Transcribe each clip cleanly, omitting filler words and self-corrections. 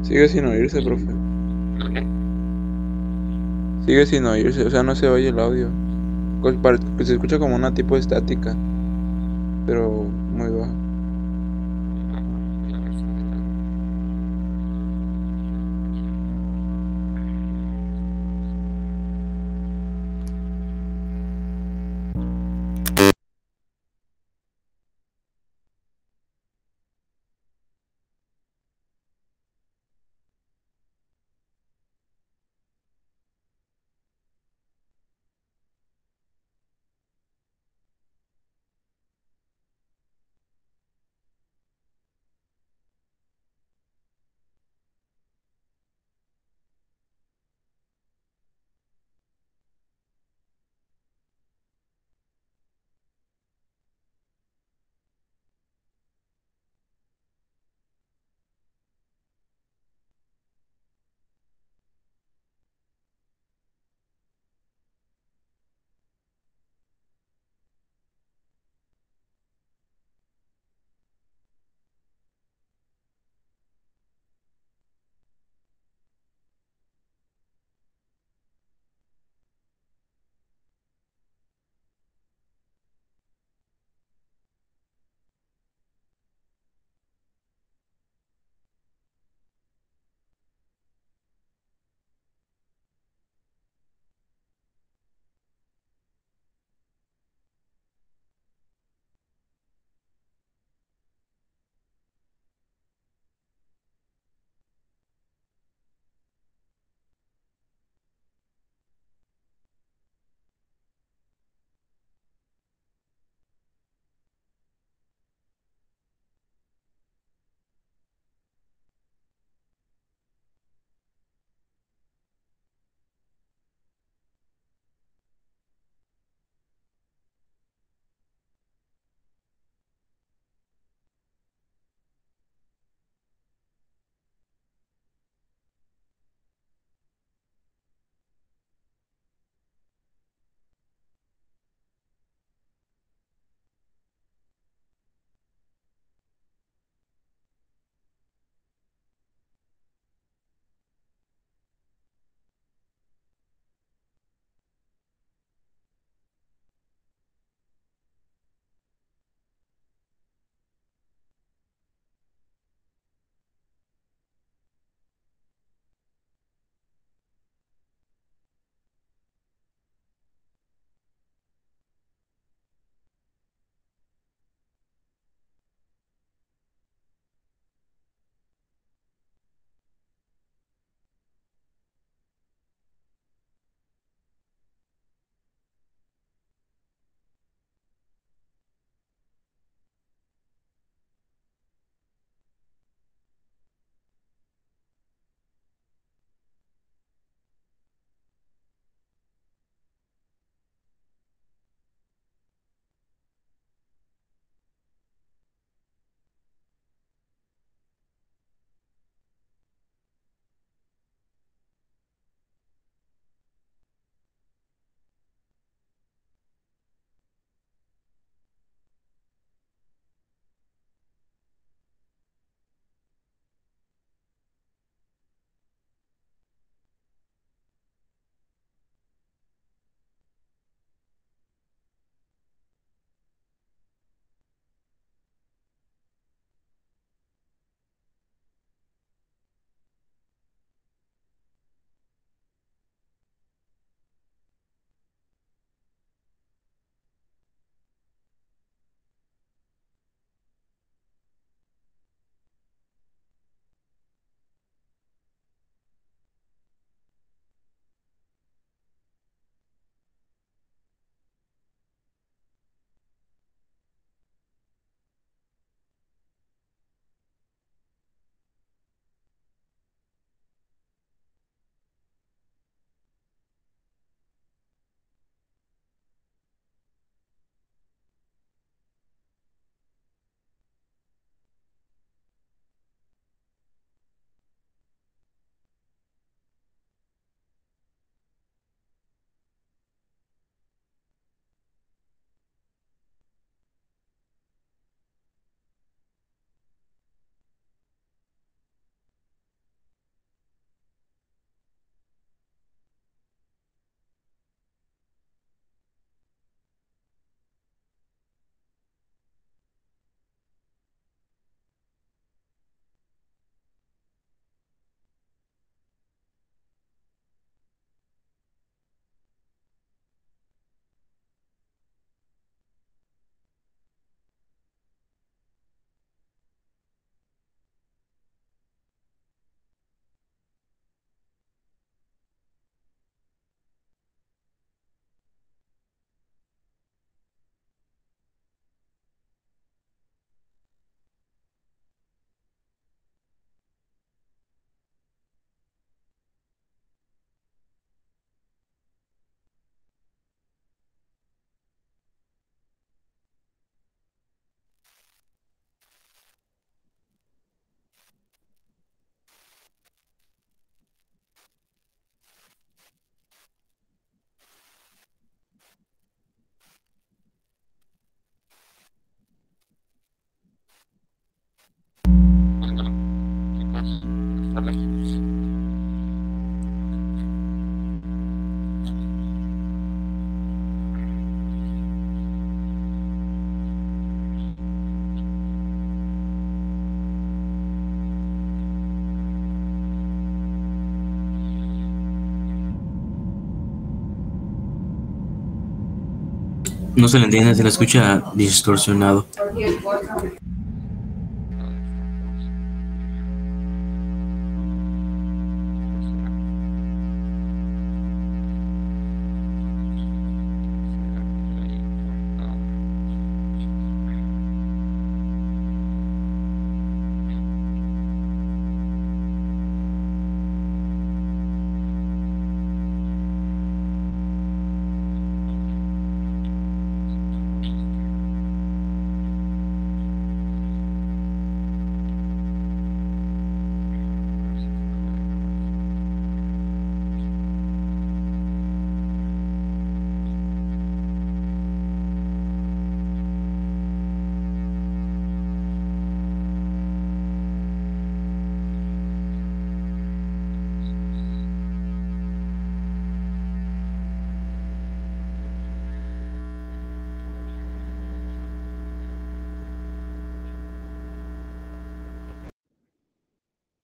Sigue sin oírse, profe. Sigue sin oírse, o sea, no se oye el audio. Que se escucha como una tipo estática, pero muy bajo. No se le entiende, se le escucha distorsionado.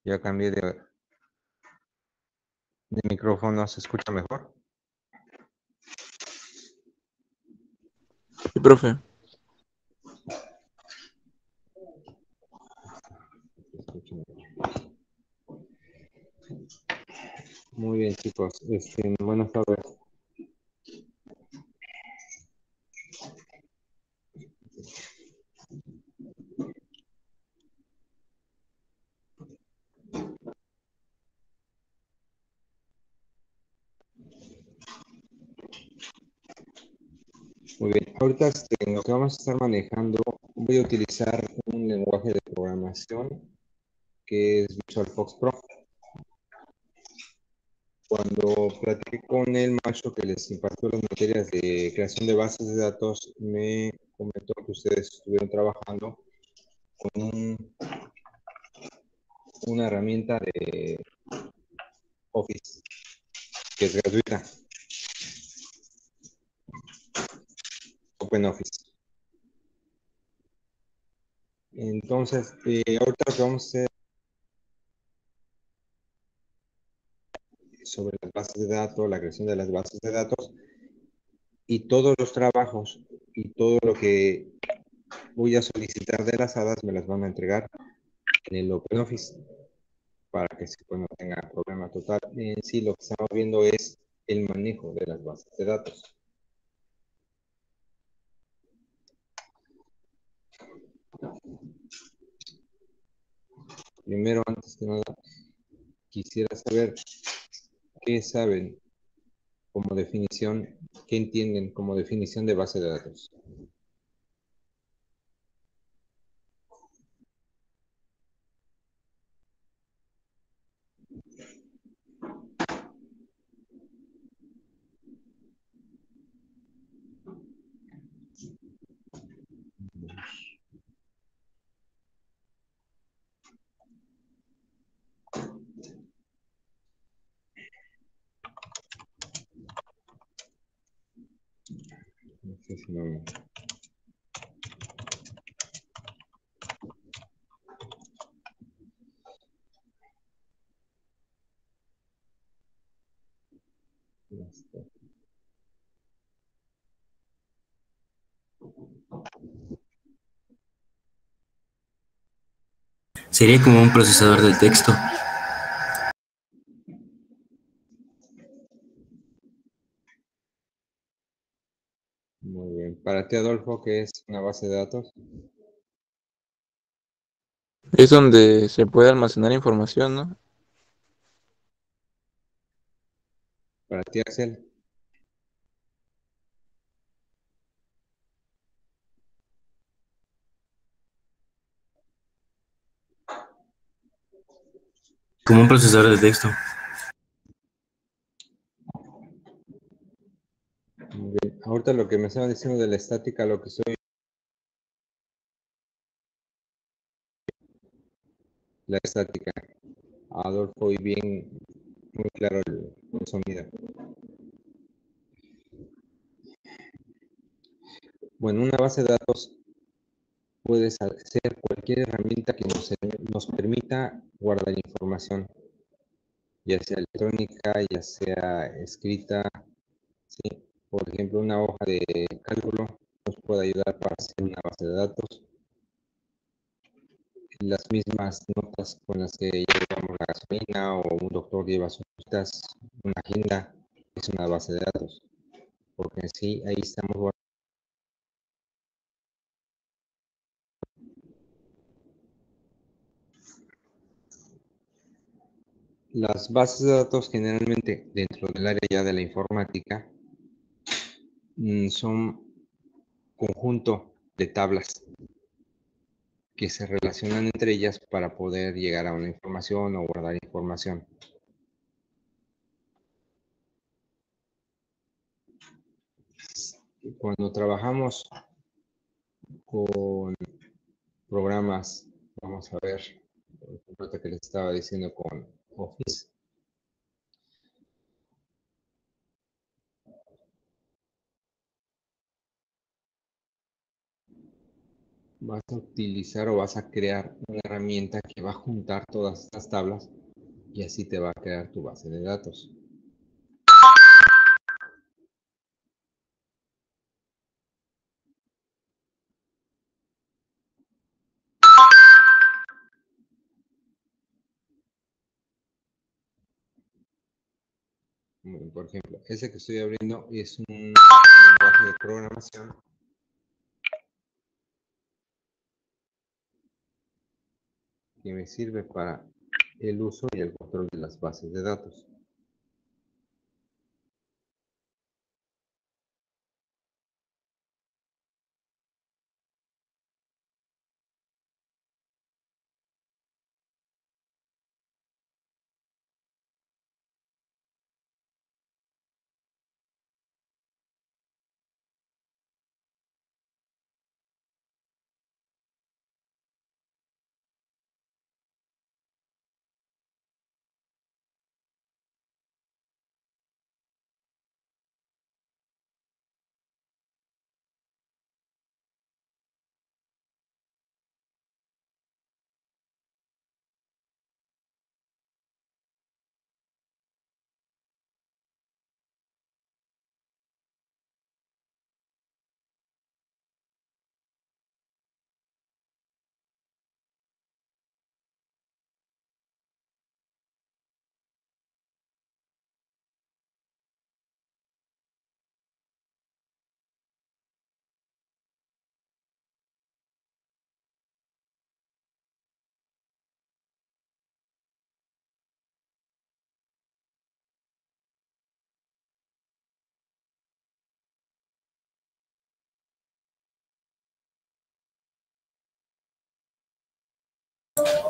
Ya cambié de micrófono, ¿se escucha mejor? Sí, profe. Se escucha mejor. Muy bien, chicos. Buenas tardes. Muy bien. Ahorita lo que vamos a estar manejando, voy a utilizar un lenguaje de programación que es Visual Fox Pro. Cuando platiqué con el maestro que les impartió las materias de creación de bases de datos, me comentó que ustedes estuvieron trabajando con una herramienta de Office que es gratuita, OpenOffice. Entonces, ahorita lo que vamos a hacer sobre las bases de datos, la creación de las bases de datos y todos los trabajos y todo lo que voy a solicitar de las hadas me las van a entregar en el OpenOffice para que no tenga problema total. En sí, lo que estamos viendo es el manejo de las bases de datos. Primero, antes que nada, quisiera saber qué saben como definición, qué entienden como definición de base de datos. No sé si no. Sería como un procesador de texto. Muy bien. Para ti, Adolfo, ¿qué es una base de datos? Es donde se puede almacenar información, ¿no? Para ti, Axel. Como un procesador de texto. Muy bien. Ahorita lo que me estaba diciendo de la estática, lo que soy la estática. Adolfo, y bien, muy claro el sonido. Bueno, una base de datos puede ser cualquier herramienta que nos permita guardar información, ya sea electrónica, ya sea escrita, ¿sí? Por ejemplo, una hoja de cálculo nos puede ayudar para hacer una base de datos. Las mismas notas con las que llevamos la gasolina o un doctor lleva sus citas, una agenda, es una base de datos, porque sí, ahí estamos guardando. Las bases de datos generalmente dentro del área ya de la informática son conjunto de tablas que se relacionan entre ellas para poder llegar a una información o guardar información. Cuando trabajamos con programas, vamos a ver, por ejemplo, lo que les estaba diciendo con Office. Vas a utilizar o vas a crear una herramienta que va a juntar todas estas tablas y así te va a crear tu base de datos. Por ejemplo, ese que estoy abriendo es un lenguaje de programación que me sirve para el uso y el control de las bases de datos.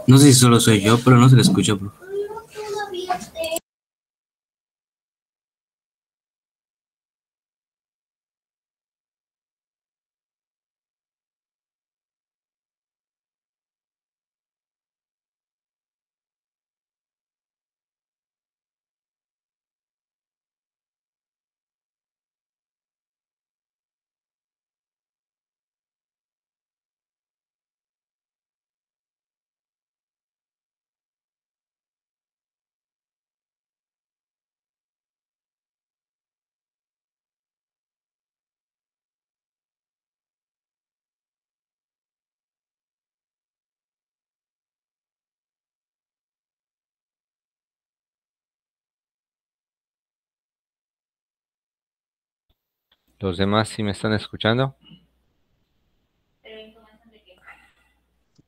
No sé si solo soy yo, pero no se le escucha, bro. ¿Los demás sí me están escuchando?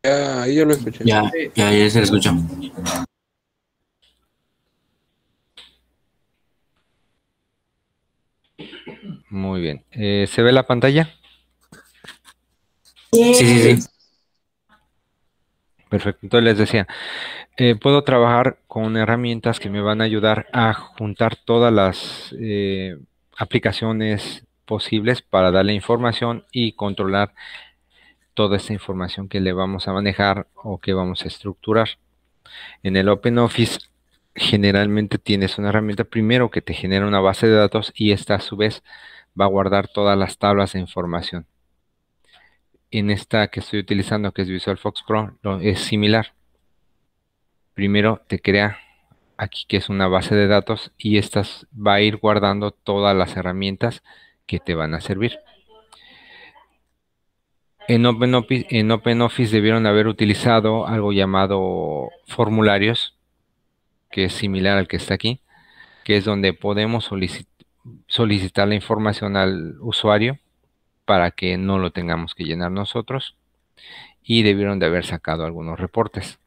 Ya, ahí yo lo escuché. Ya se le escucha. Muy bien. ¿Se ve la pantalla? Sí. Perfecto. Entonces les decía, puedo trabajar con herramientas que me van a ayudar a juntar todas las aplicaciones posibles para darle información y controlar toda esta información que le vamos a manejar o que vamos a estructurar. En el OpenOffice generalmente tienes una herramienta primero que te genera una base de datos y esta a su vez va a guardar todas las tablas de información. En esta que estoy utilizando, que es VisualFox Pro, es similar. Primero te crea aquí que es una base de datos y esta va a ir guardando todas las herramientas que te van a servir. En OpenOffice debieron haber utilizado algo llamado formularios, que es similar al que está aquí, que es donde podemos solicitar la información al usuario para que no lo tengamos que llenar nosotros. Y debieron de haber sacado algunos reportes,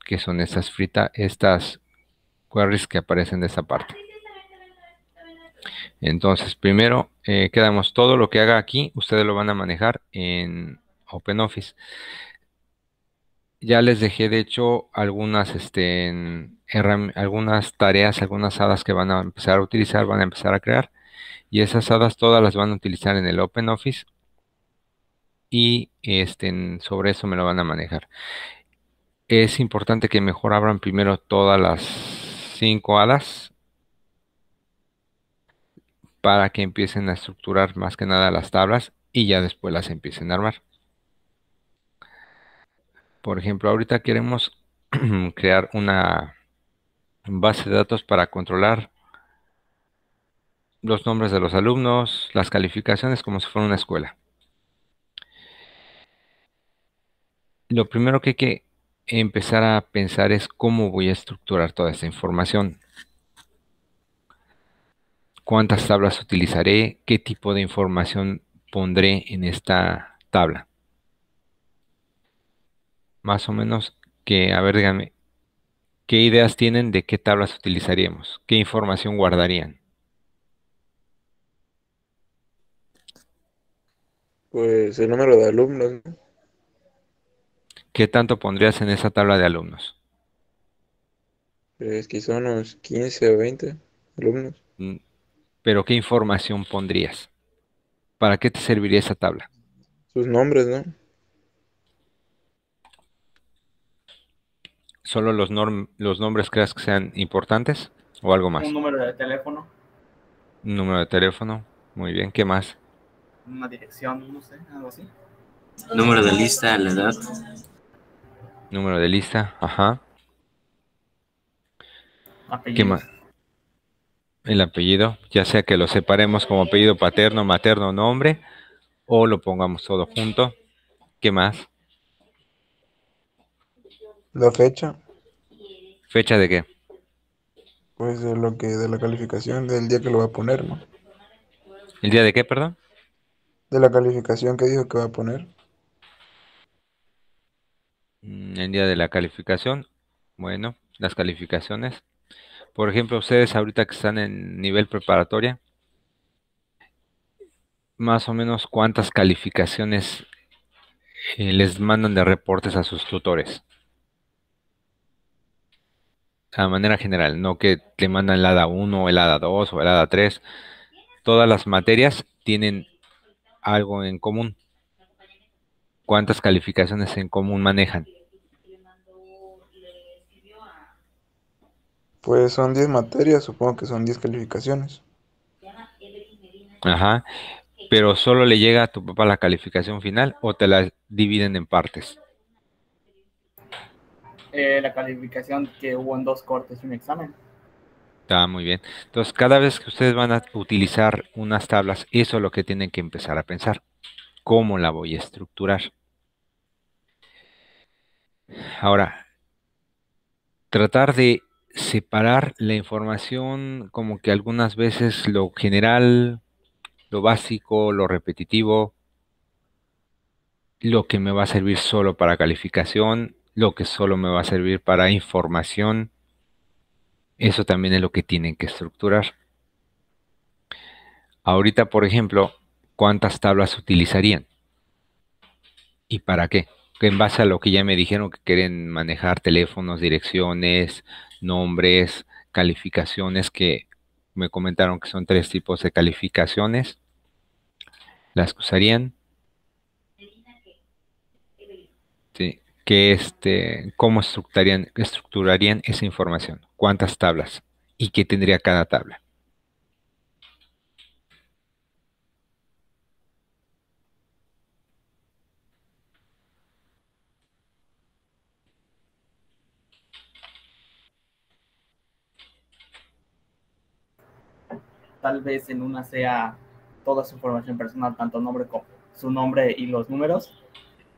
que son estas queries que aparecen de esta parte. Entonces, primero quedamos todo lo que haga aquí, ustedes lo van a manejar en OpenOffice. Ya les dejé, de hecho, algunas, algunas tareas, algunas hadas que van a empezar a utilizar, van a empezar a crear. Y esas hadas todas las van a utilizar en el OpenOffice. Y sobre eso me lo van a manejar. Es importante que mejor abran primero todas las 5 hadas para que empiecen a estructurar más que nada las tablas y ya después las empiecen a armar. Por ejemplo, ahorita queremos crear una base de datos para controlar los nombres de los alumnos, las calificaciones, como si fuera una escuela. Lo primero que hay que empezar a pensar es cómo voy a estructurar toda esta información. ¿Cuántas tablas utilizaré? ¿Qué tipo de información pondré en esta tabla? Más o menos a ver, díganme, ¿qué ideas tienen de qué tablas utilizaríamos? ¿Qué información guardarían? Pues el número de alumnos, ¿no? ¿Qué tanto pondrías en esa tabla de alumnos? Pues quizá unos 15 o 20 alumnos. Mm, Pero ¿qué información pondrías? ¿Para qué te serviría esa tabla? Sus nombres, ¿no? ¿Solo los nombres creas que sean importantes o algo Un más? número de teléfono, Un número de teléfono. Muy bien, ¿qué más? una dirección, no sé, algo así. Número de lista, la edad. Número de lista, ajá. ¿Qué Apellidos. más? El apellido, ya sea que lo separemos como apellido paterno, materno, nombre, o lo pongamos todo junto. ¿Qué más? La fecha, ¿Fecha de qué? pues de la calificación del día que lo va a poner, ¿no? ¿El día de qué, perdón? De la calificación que dijo que va a poner. El día de la calificación. Bueno, las calificaciones. Por ejemplo, ustedes ahorita que están en nivel preparatoria, más o menos cuántas calificaciones les mandan de reportes a sus tutores. A manera general, no que le mandan el ADA 1, el ADA 2 o el ADA 3. Todas las materias tienen algo en común. ¿Cuántas calificaciones en común manejan? Pues son 10 materias, supongo que son 10 calificaciones. Ajá. Pero solo le llega a tu papá la calificación final o te la dividen en partes. La calificación que hubo en 2 cortes y un examen. Está muy bien. Entonces, cada vez que ustedes van a utilizar unas tablas, eso es lo que tienen que empezar a pensar. ¿Cómo la voy a estructurar? Ahora, tratar de separar la información como que algunas veces lo general, lo básico, lo repetitivo, lo que me va a servir solo para calificación, lo que solo me va a servir para información. Eso también es lo que tienen que estructurar. Ahorita, por ejemplo, ¿cuántas tablas utilizarían? ¿Y para qué? Que en base a lo que ya me dijeron que quieren manejar teléfonos, direcciones, nombres, calificaciones, que me comentaron que son 3 tipos de calificaciones, las que usarían, ¿sí? Que ¿cómo estructurarían esa información? ¿Cuántas tablas? ¿Y qué tendría cada tabla? Tal vez en una sea toda su información personal, tanto nombre su nombre y los números.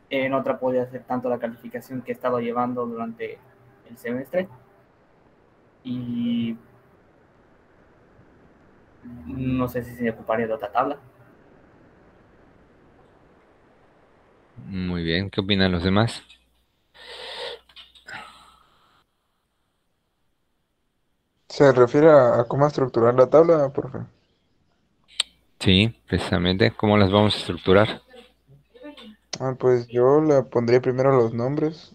En otra podía ser tanto la calificación que he estado llevando durante el semestre. Y no sé si se ocuparía de otra tabla. Muy bien, ¿qué opinan los demás? ¿Se refiere a cómo estructurar la tabla, profe? Sí, precisamente, ¿cómo las vamos a estructurar? Pues yo le pondría primero los nombres,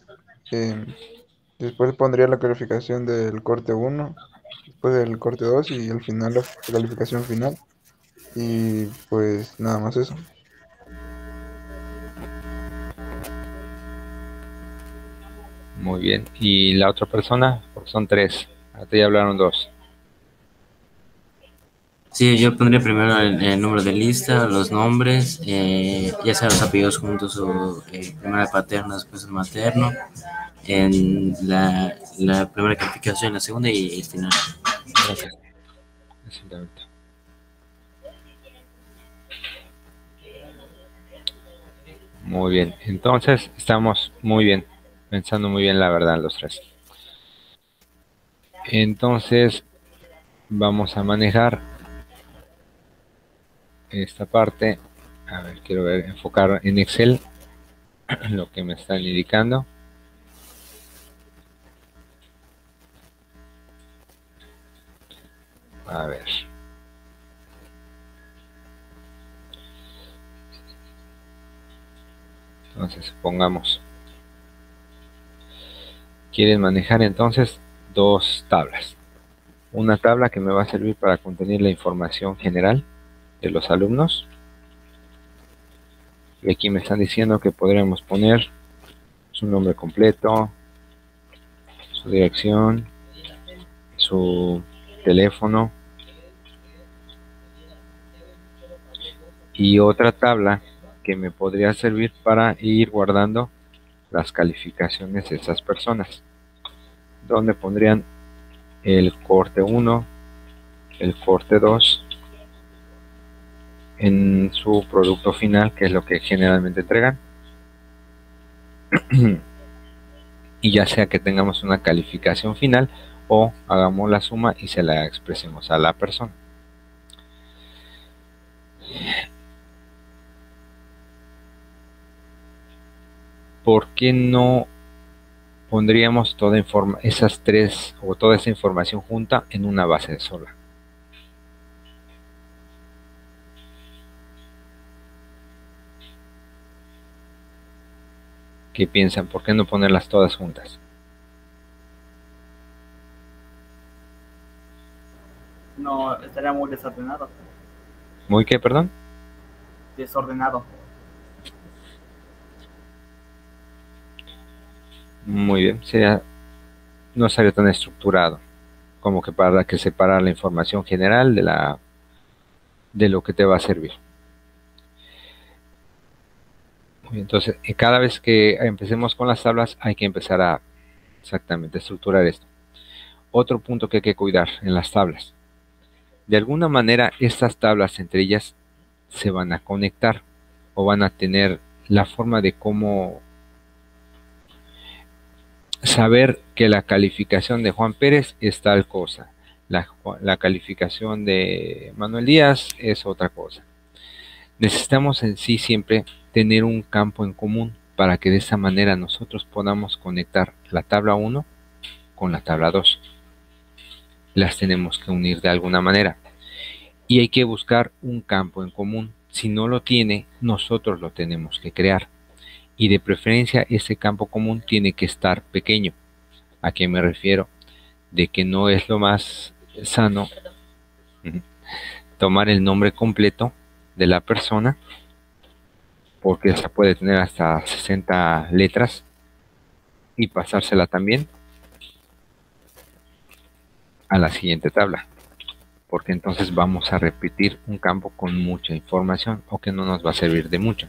em, después pondría la calificación del corte uno, después del corte 2 y al final la calificación final. Y pues nada más eso. Muy bien, ¿y la otra persona? Porque son tres, hasta ya hablaron dos. Sí, yo pondría primero el número de lista, los nombres, ya sea los apellidos juntos o primero el paterno, después el materno, en la primera calificación, la segunda y el final. Gracias. Exactamente. Muy bien, entonces estamos muy bien, pensando muy bien la verdad los tres. Entonces vamos a manejar esta parte. A ver, quiero ver, enfocar en Excel lo que me están indicando. A ver. Entonces, pongamos. Quieren manejar entonces dos tablas. Una tabla que me va a servir para contener la información general de los alumnos. Y aquí me están diciendo que podríamos poner su nombre completo, su dirección, su teléfono. Y otra tabla que me podría servir para ir guardando las calificaciones de esas personas, donde pondrían el corte 1, el corte 2 en su producto final, que es lo que generalmente entregan. Y ya sea que tengamos una calificación final o hagamos la suma y se la expresemos a la persona. ¿Por qué no pondríamos esas tres o toda esa información junta en una base sola? ¿Qué piensan? ¿Por qué no ponerlas todas juntas? No, estaría muy desordenado. ¿Muy qué, perdón? Desordenado. Muy bien, no sería tan estructurado como que para que separar la información general de lo que te va a servir. Muy bien, entonces, cada vez que empecemos con las tablas hay que empezar a exactamente estructurar esto. Otro punto que hay que cuidar en las tablas. De alguna manera, estas tablas entre ellas se van a conectar o van a tener la forma de cómo saber que la calificación de Juan Pérez es tal cosa, la calificación de Manuel Díaz es otra cosa. Necesitamos en sí siempre tener un campo en común para que de esa manera nosotros podamos conectar la tabla 1 con la tabla 2. Las tenemos que unir de alguna manera y hay que buscar un campo en común. Si no lo tiene, nosotros lo tenemos que crear. Y de preferencia ese campo común tiene que estar pequeño. ¿A qué me refiero? De que no es lo más sano tomar el nombre completo de la persona, porque esa puede tener hasta 60 letras, y pasársela también a la siguiente tabla, porque entonces vamos a repetir un campo con mucha información o que no nos va a servir de mucho.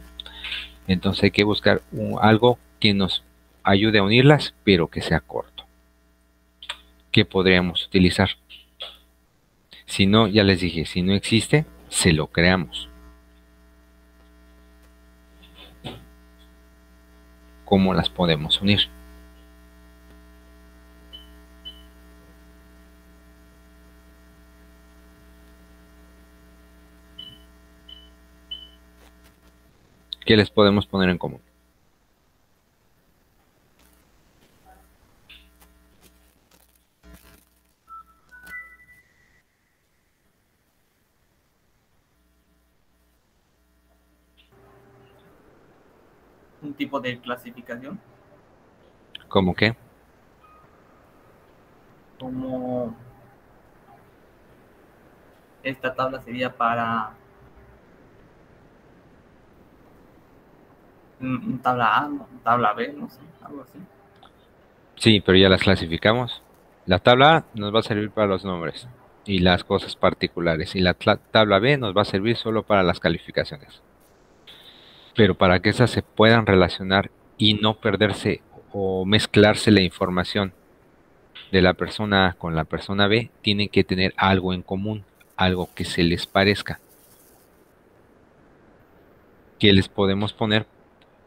Entonces hay que buscar algo que nos ayude a unirlas, pero que sea corto. ¿Qué podríamos utilizar? Si no, ya les dije, si no existe, se lo creamos. cómo las podemos unir. ¿Qué les podemos poner en común? Un tipo de clasificación, ¿Cómo qué? como esta tabla sería para tabla A, ¿no? Tabla B, no sé, algo así. Sí, pero ya las clasificamos. La tabla A nos va a servir para los nombres y las cosas particulares, y la tabla B nos va a servir solo para las calificaciones. Pero para que esas se puedan relacionar y no perderse o mezclarse la información de la persona A con la persona B, tienen que tener algo en común, algo que se les parezca. ¿Qué les podemos poner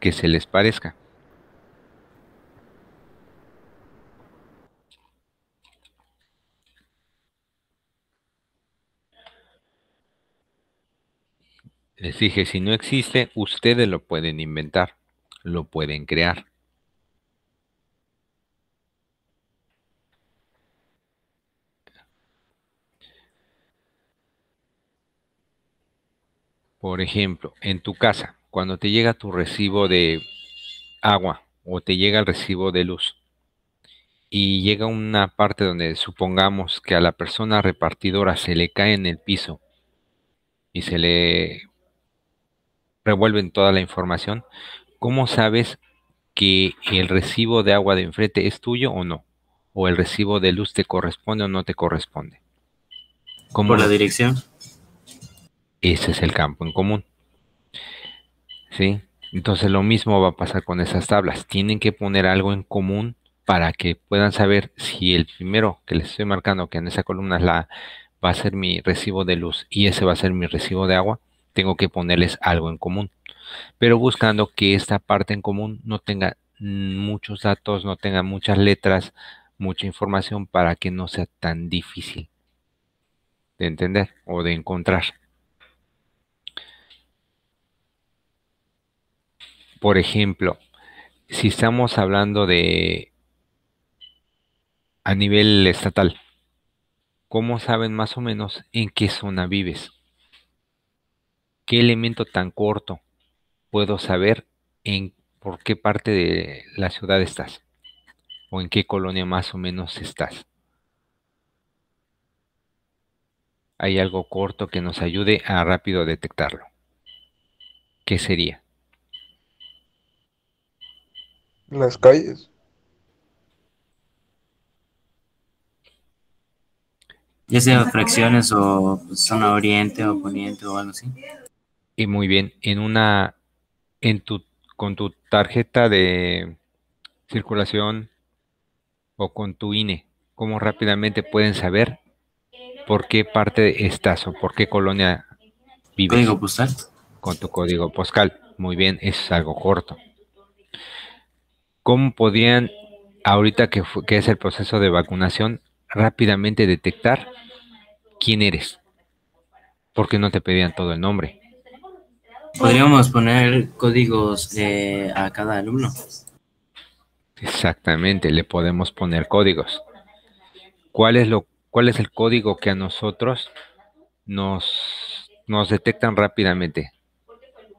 que se les parezca? Les dije, si no existe, ustedes lo pueden inventar, lo pueden crear. Por ejemplo, en tu casa, cuando te llega tu recibo de agua o te llega el recibo de luz y llega una parte donde supongamos que a la persona repartidora se le cae en el piso y se le revuelven toda la información, ¿cómo sabes que el recibo de agua de enfrente es tuyo o no? ¿O el recibo de luz te corresponde o no te corresponde? ¿Cómo Por la lo sabes? dirección. Ese es el campo en común, ¿sí? Entonces lo mismo va a pasar con esas tablas. Tienen que poner algo en común para que puedan saber si el primero que les estoy marcando, que en esa columna es la va a ser mi recibo de luz y ese va a ser mi recibo de agua, tengo que ponerles algo en común, pero buscando que esta parte en común no tenga muchos datos, no tenga muchas letras, mucha información para que no sea tan difícil de entender o de encontrar. Por ejemplo, si estamos hablando de a nivel estatal, ¿cómo saben más o menos en qué zona vives? ¿Qué elemento tan corto puedo saber en por qué parte de la ciudad estás? ¿O en qué colonia más o menos estás? Hay algo corto que nos ayude a rápido detectarlo. ¿Qué sería? Las calles. Ya sea fracciones o pues, zona oriente o poniente o algo así. Y muy bien, en tu, con tu tarjeta de circulación o con tu INE, ¿cómo rápidamente pueden saber por qué parte estás o por qué colonia vives? Código postal. Con tu código postal. Muy bien, eso es algo corto. ¿Cómo podrían, ahorita que es el proceso de vacunación, rápidamente detectar quién eres? Porque no te pedían todo el nombre. Podríamos poner códigos a cada alumno. Exactamente, le podemos poner códigos. ¿Cuál es el código que a nosotros nos detectan rápidamente?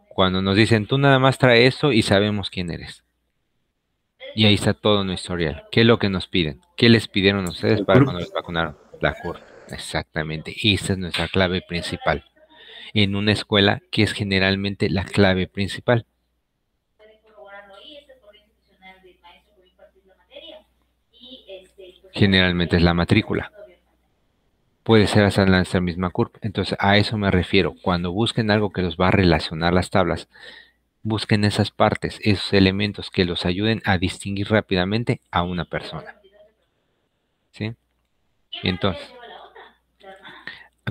Cuando nos dicen, tú nada más trae eso y sabemos quién eres. Y ahí está todo nuestro historial. ¿Qué es lo que nos piden? ¿Qué les pidieron a ustedes El para CURP. cuando les vacunaron? La CURP. Exactamente. Esa es nuestra clave principal. En una escuela, que es generalmente la clave principal. Generalmente es la matrícula. Puede ser hasta en la misma CURP. Entonces, a eso me refiero. Cuando busquen algo que los va a relacionar las tablas, busquen esas partes, esos elementos que los ayuden a distinguir rápidamente a una persona. ¿Sí? Entonces,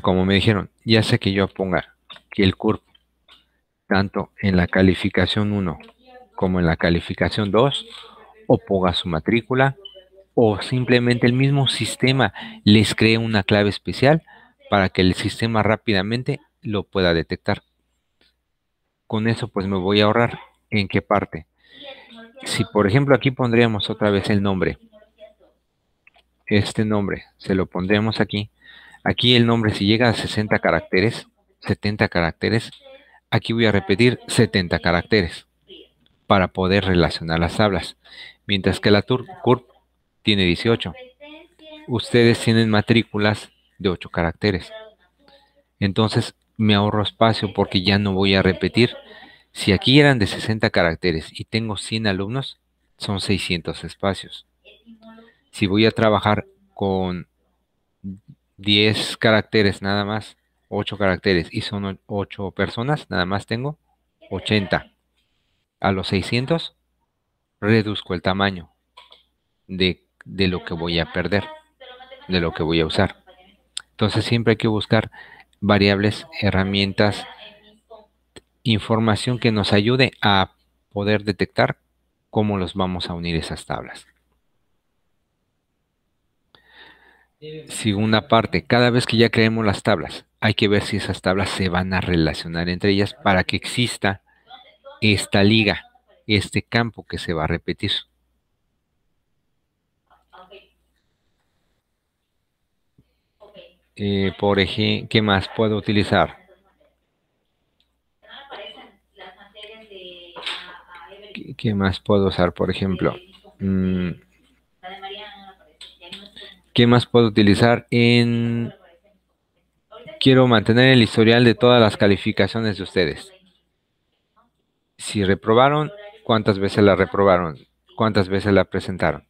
como me dijeron, ya sé que yo ponga que el CURP, tanto en la calificación 1 como en la calificación 2, o ponga su matrícula, o simplemente el mismo sistema les cree una clave especial para que el sistema rápidamente lo pueda detectar. Con eso pues me voy a ahorrar. ¿En qué parte? Si por ejemplo aquí pondríamos otra vez el nombre, este nombre se lo pondremos aquí. Aquí el nombre, si llega a 60 caracteres, 70 caracteres, aquí voy a repetir 70 caracteres para poder relacionar las tablas. Mientras que la CURP tiene 18. Ustedes tienen matrículas de 8 caracteres. Entonces me ahorro espacio porque ya no voy a repetir. Si aquí eran de 60 caracteres y tengo 100 alumnos, son 600 espacios. Si voy a trabajar con 10 caracteres nada más, 8 caracteres y son 8 personas, nada más tengo 80. A los 600 reduzco el tamaño de lo que voy a perder, de lo que voy a usar. Entonces siempre hay que buscar variables, herramientas, información que nos ayude a poder detectar cómo los vamos a unir esas tablas. Segunda parte, cada vez que ya creemos las tablas, hay que ver si esas tablas se van a relacionar entre ellas para que exista esta liga, este campo que se va a repetir. Por ejemplo, ¿qué más puedo utilizar? ¿Qué más puedo usar, por ejemplo? ¿Qué más puedo utilizar Quiero mantener el historial de todas las calificaciones de ustedes. Si reprobaron, ¿cuántas veces la reprobaron? ¿Cuántas veces la presentaron?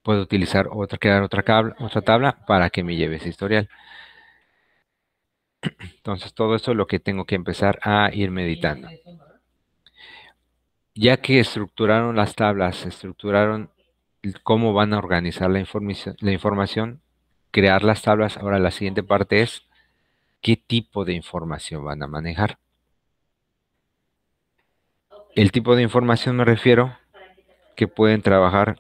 Puedo utilizar crear otra tabla para que me lleve ese historial. Entonces, todo esto es lo que tengo que empezar a ir meditando. Ya que estructuraron las tablas, estructuraron cómo van a organizar la información, crear las tablas, ahora la siguiente parte es qué tipo de información van a manejar. El tipo de información me refiero que pueden trabajar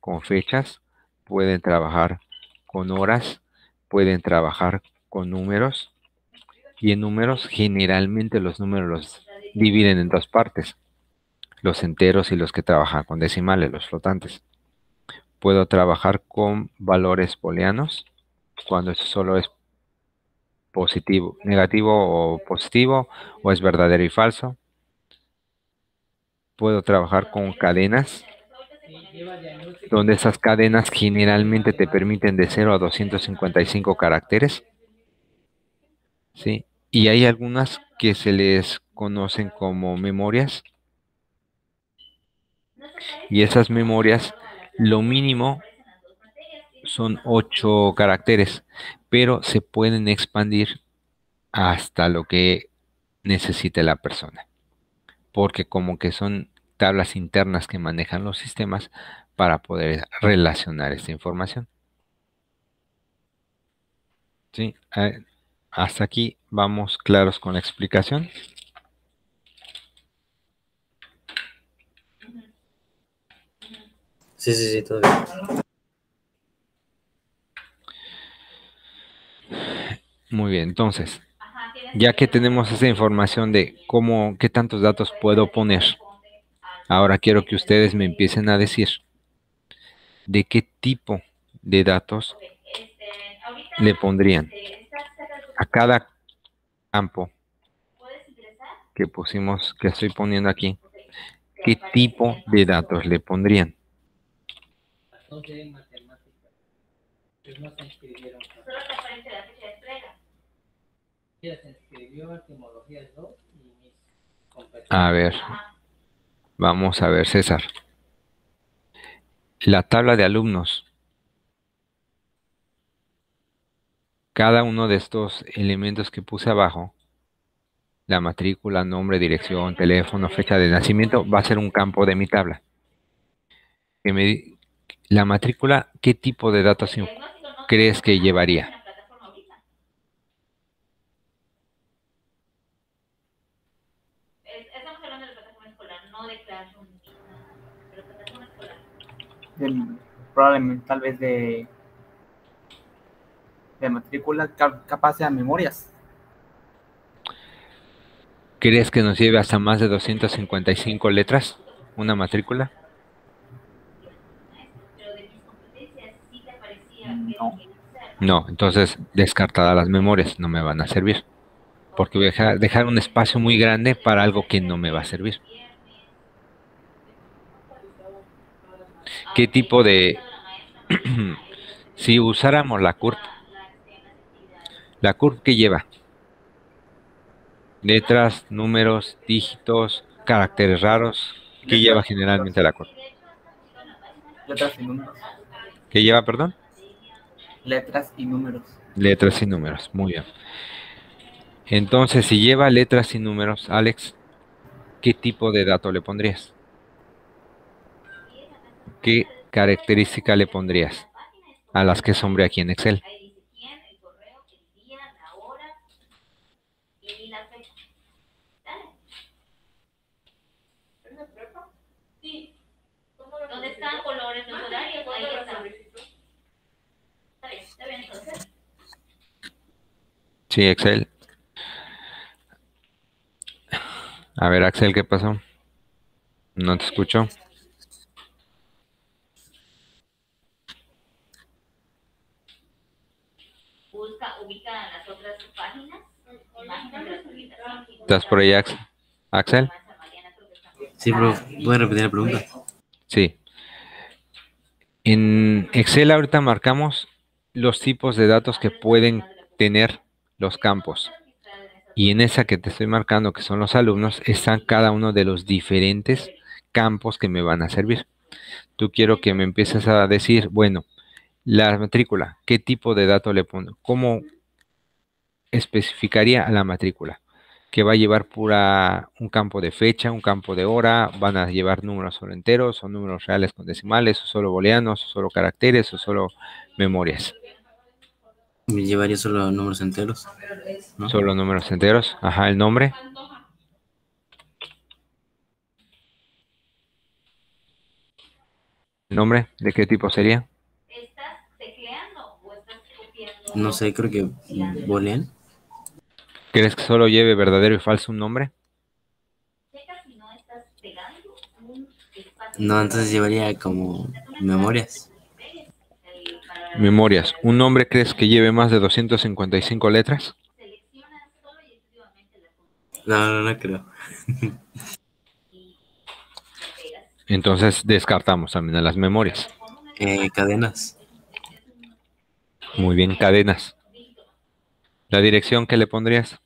con fechas, pueden trabajar con horas, pueden trabajar con números, y en números generalmente los números los dividen en dos partes, los enteros y los que trabajan con decimales, los flotantes. Puedo trabajar con valores booleanos, cuando eso solo es positivo, negativo o positivo, o es verdadero y falso. Puedo trabajar con cadenas, donde esas cadenas generalmente te permiten de 0 a 255 caracteres. ¿Sí? Y hay algunas que se les conocen como memorias. Y esas memorias, lo mínimo son 8 caracteres, pero se pueden expandir hasta lo que necesite la persona, porque como que son tablas internas que manejan los sistemas para poder relacionar esta información. ¿Sí? Hasta aquí vamos claros con la explicación. Sí, todo bien. Muy bien, entonces, ya que tenemos esa información de qué tantos datos puedo poner, ahora quiero que ustedes me empiecen a decir de qué tipo de datos le pondrían a cada campo que pusimos, que estoy poniendo aquí. ¿Qué tipo de datos le pondrían? A ver, vamos a ver, César. La tabla de alumnos. Cada uno de estos elementos que puse abajo, la matrícula, nombre, dirección, teléfono, fecha de nacimiento, va a ser un campo de mi tabla. La matrícula, ¿qué tipo de datos crees que llevaría? Probablemente, tal vez de matrícula, capaz sean memorias. ¿Crees que nos lleve hasta más de 255 letras una matrícula? No. No, entonces descartadas las memorias, no me van a servir. Porque voy a dejar un espacio muy grande para algo que no me va a servir. ¿Qué tipo de... Si usáramos la CURP que lleva letras, números, dígitos, caracteres raros, ¿qué lleva generalmente la CURP? Letras y números. ¿Qué lleva, perdón? Letras y números. Letras y números, muy bien. Entonces, si lleva letras y números, Alex, ¿qué tipo de dato le pondrías? ¿Qué característica le pondrías a las que sombré aquí en Excel? ¿Dónde están colores los horarios? Ahí está. Está bien entonces. Sí, Excel. A ver, Axel, ¿qué pasó? No te escucho. Ubica las otras páginas. Imágenes de las publicaciones. ¿Estás por ahí, Axel? Sí, prof, ¿puede repetir la pregunta? Sí. En Excel ahorita marcamos los tipos de datos que pueden tener los campos. Y en esa que te estoy marcando, que son los alumnos, están cada uno de los diferentes campos que me van a servir. Tú quiero que me empieces a decir, bueno, la matrícula, ¿qué tipo de dato le pongo? ¿Cómo especificaría a la matrícula? Que va a llevar un campo de fecha, un campo de hora, van a llevar números solo enteros, o números reales con decimales, o solo booleanos, o solo caracteres, o solo memorias. Me llevaría solo números enteros, ¿no? Solo números enteros. Ajá, el nombre. ¿El nombre de qué tipo sería? ¿Estás tecleando o estás copiando? No sé, creo que boolean. ¿Crees que solo lleve verdadero y falso un nombre? Checa si no estás pegando un espacio. No, entonces llevaría como memorias. Memorias. ¿Un nombre crees que lleve más de 255 letras? Selecciona solo y exclusivamente la función. No creo. Entonces descartamos también a las memorias. Cadenas. Muy bien, cadenas. ¿La dirección que le pondrías?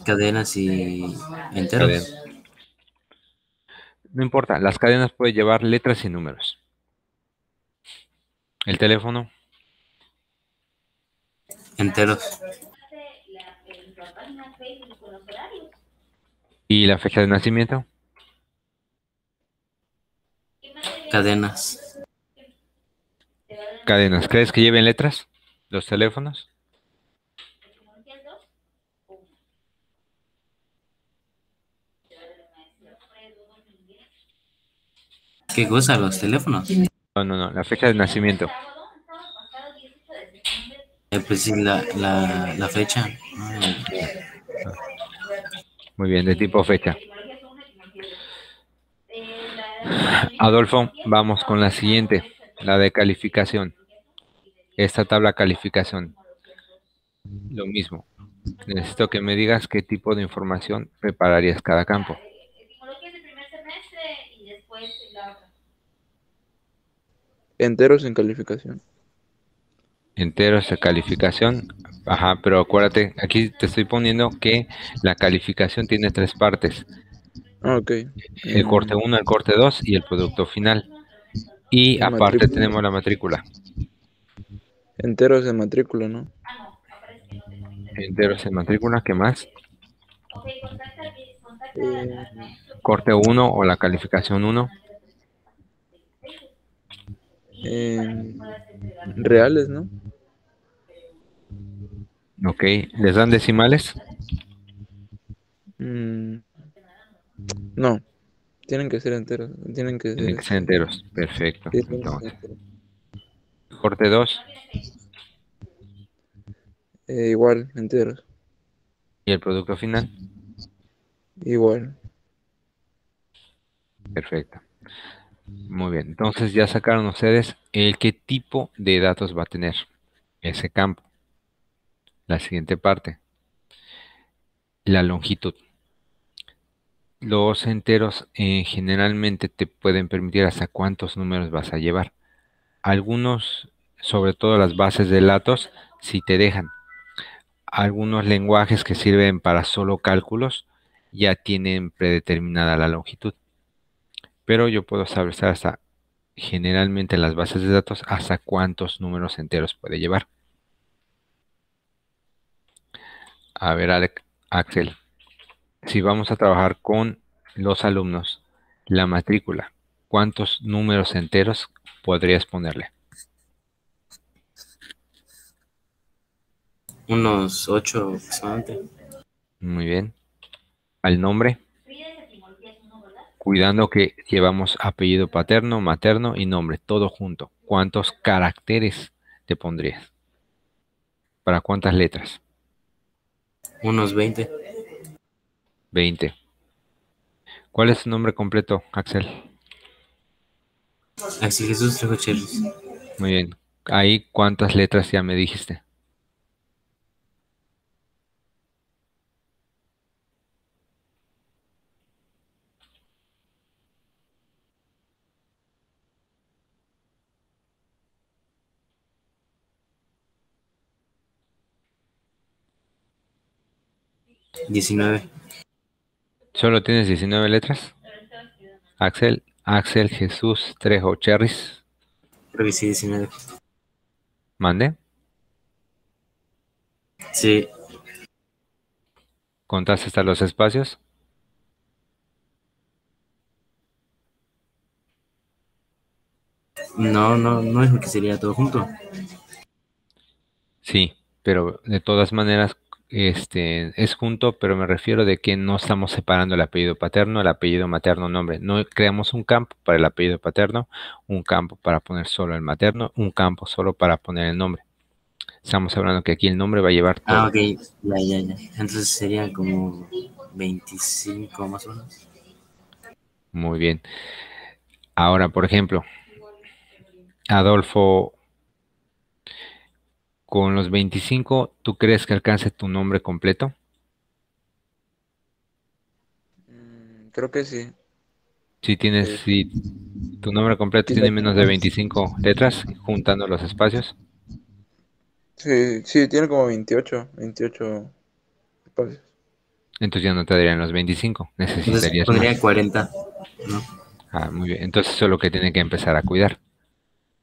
Cadenas y enteros. Cadena. No importa, las cadenas pueden llevar letras y números. El teléfono, Enteros. y la fecha de nacimiento. Cadenas. Cadenas. ¿Crees que lleven letras los teléfonos? ¿Qué cosa? ¿Los teléfonos? No, la fecha de nacimiento. Pues sí, la fecha. Muy bien, de tipo fecha. Adolfo, vamos con la siguiente, la de calificación. Esta tabla calificación. Lo mismo. Necesito que me digas qué tipo de información prepararías cada campo. Enteros en calificación. Enteros de calificación. Ajá, pero acuérdate, aquí te estoy poniendo que la calificación tiene 3 partes. Ok. El corte 1, el corte 2 y el producto final. Y La aparte matrícula. tenemos la matrícula. Enteros de matrícula, ¿no? Enteros en matrícula, ¿qué más? Eh, Corte 1 o la calificación 1. reales, ¿no? Ok, ¿les dan decimales? Mm, no, tienen que ser enteros. Tienen que ser Tienen que ser enteros. Perfecto. sí, tienen que ser Entonces, enteros. corte 2 Igual, enteros. y el producto final. Igual. Perfecto. Muy bien. Entonces ya sacaron ustedes el qué tipo de datos va a tener ese campo. La siguiente parte, la longitud. Los enteros generalmente te pueden permitir hasta cuántos números vas a llevar. Algunos, sobre todo las bases de datos, si te dejan. Algunos lenguajes que sirven para solo cálculos ya tienen predeterminada la longitud. Pero yo puedo establecer hasta, generalmente en las bases de datos, hasta cuántos números enteros puede llevar. A ver, Axel, si vamos a trabajar con los alumnos, la matrícula, ¿cuántos números enteros podrías ponerle? Unos 8 aproximadamente. Muy bien. Al nombre, cuidando que llevamos apellido paterno, materno y nombre, todo junto. ¿Cuántos caracteres te pondrías? ¿Para cuántas letras? Unos 20. 20. ¿Cuál es tu nombre completo, Axel? Así Jesús trajo cherries. Muy bien. Ahí, ¿cuántas letras ya me dijiste? 19. ¿Solo tienes 19 letras? Axel Jesús Trejo Cherries. Creo que sí, 19. Mande. Sí. ¿Contaste hasta los espacios? No dijo que sería todo junto. Sí, pero de todas maneras, es junto, pero me refiero de que no estamos separando el apellido paterno, el apellido materno, nombre. No creamos un campo para el apellido paterno, un campo para poner solo el materno, un campo solo para poner el nombre. Estamos hablando que aquí el nombre va a llevar todo. Ok. Ya. Entonces sería como 25 más o menos. Muy bien. Ahora, por ejemplo, Adolfo, con los 25, ¿tú crees que alcance tu nombre completo? Creo que sí. Eh, Si tu nombre completo tiene quizá menos de 25 letras, juntando los espacios, sí, sí, tiene como 28 espacios. entonces ya no te darían los 25, Entonces necesitarías pondría más. 40, ¿no? Ah, muy bien. Entonces eso es lo que tiene que empezar a cuidar.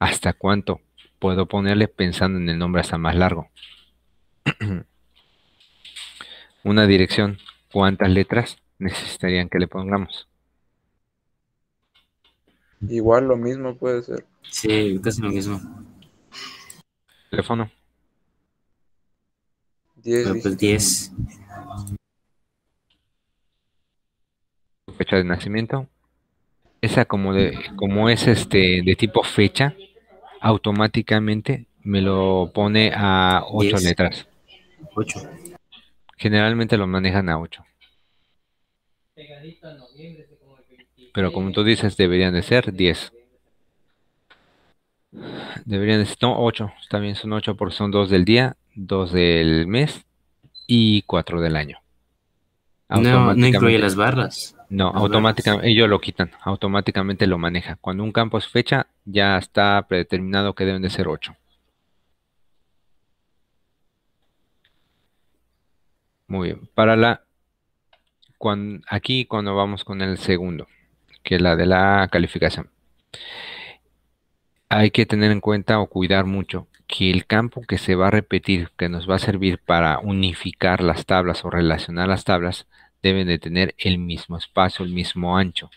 ¿Hasta cuánto puedo ponerle pensando en el nombre hasta más largo? Una dirección, ¿cuántas letras necesitarían que le pongamos? Igual lo mismo puede ser. Sí, casi lo mismo. Teléfono, 10 Pues dígitos. 10. fecha de nacimiento. Esa como es de tipo fecha, automáticamente me lo pone a 8 10. letras. 8. Generalmente lo manejan a 8. Pero como tú dices, deberían de ser 10. Deberían de ser, no, 8. También son 8 porque son 2 del día, 2 del mes y 4 del año. No incluye Automáticamente, las barras. no, Las barras. automáticamente, ellos lo quitan, automáticamente lo maneja. Cuando un campo es fecha, ya está predeterminado que deben de ser 8. Muy bien. Aquí cuando vamos con el segundo, que es la de la calificación, hay que tener en cuenta o cuidar mucho que el campo que se va a repetir, que nos va a servir para unificar las tablas o relacionar las tablas, deben de tener el mismo espacio, el mismo ancho.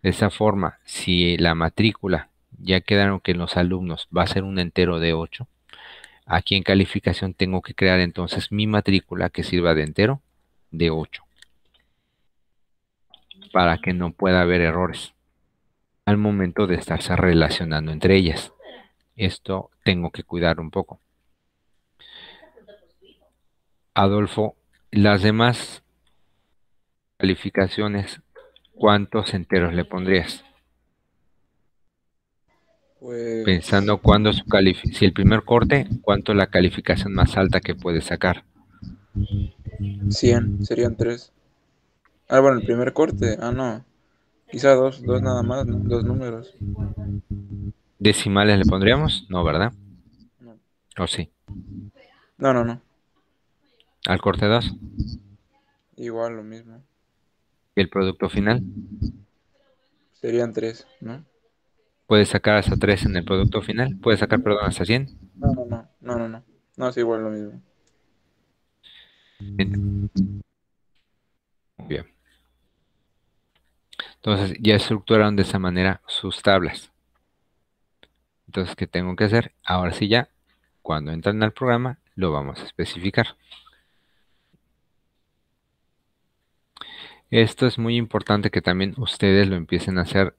De esa forma, si la matrícula ya quedaron que los alumnos va a ser un entero de 8, Aquí en calificación tengo que crear entonces mi matrícula que sirva de entero de 8 para que no pueda haber errores al momento de estarse relacionando entre ellas. Esto tengo que cuidar un poco. Adolfo, las demás calificaciones, ¿cuántos enteros le pondrías? Pues Pensando cuándo si el primer corte, ¿cuánto es la calificación más alta que puede sacar? 100, serían 3. Ah, bueno, el primer corte, no. Quizá dos nada más, ¿no? Dos números. ¿Decimales le pondríamos? No, ¿verdad? No, ¿O sí? no. ¿Al corte 2? Igual lo mismo. ¿Y el producto final? Serían 3, ¿no? ¿Puedes sacar hasta 3 en el producto final? ¿Puedes sacar, perdón, hasta 100? No. No, es igual lo mismo. Bien. Entonces ya estructuraron de esa manera sus tablas. Entonces, ¿qué tengo que hacer? Ahora sí ya, cuando entran al programa, lo vamos a especificar. Esto es muy importante que también ustedes lo empiecen a hacer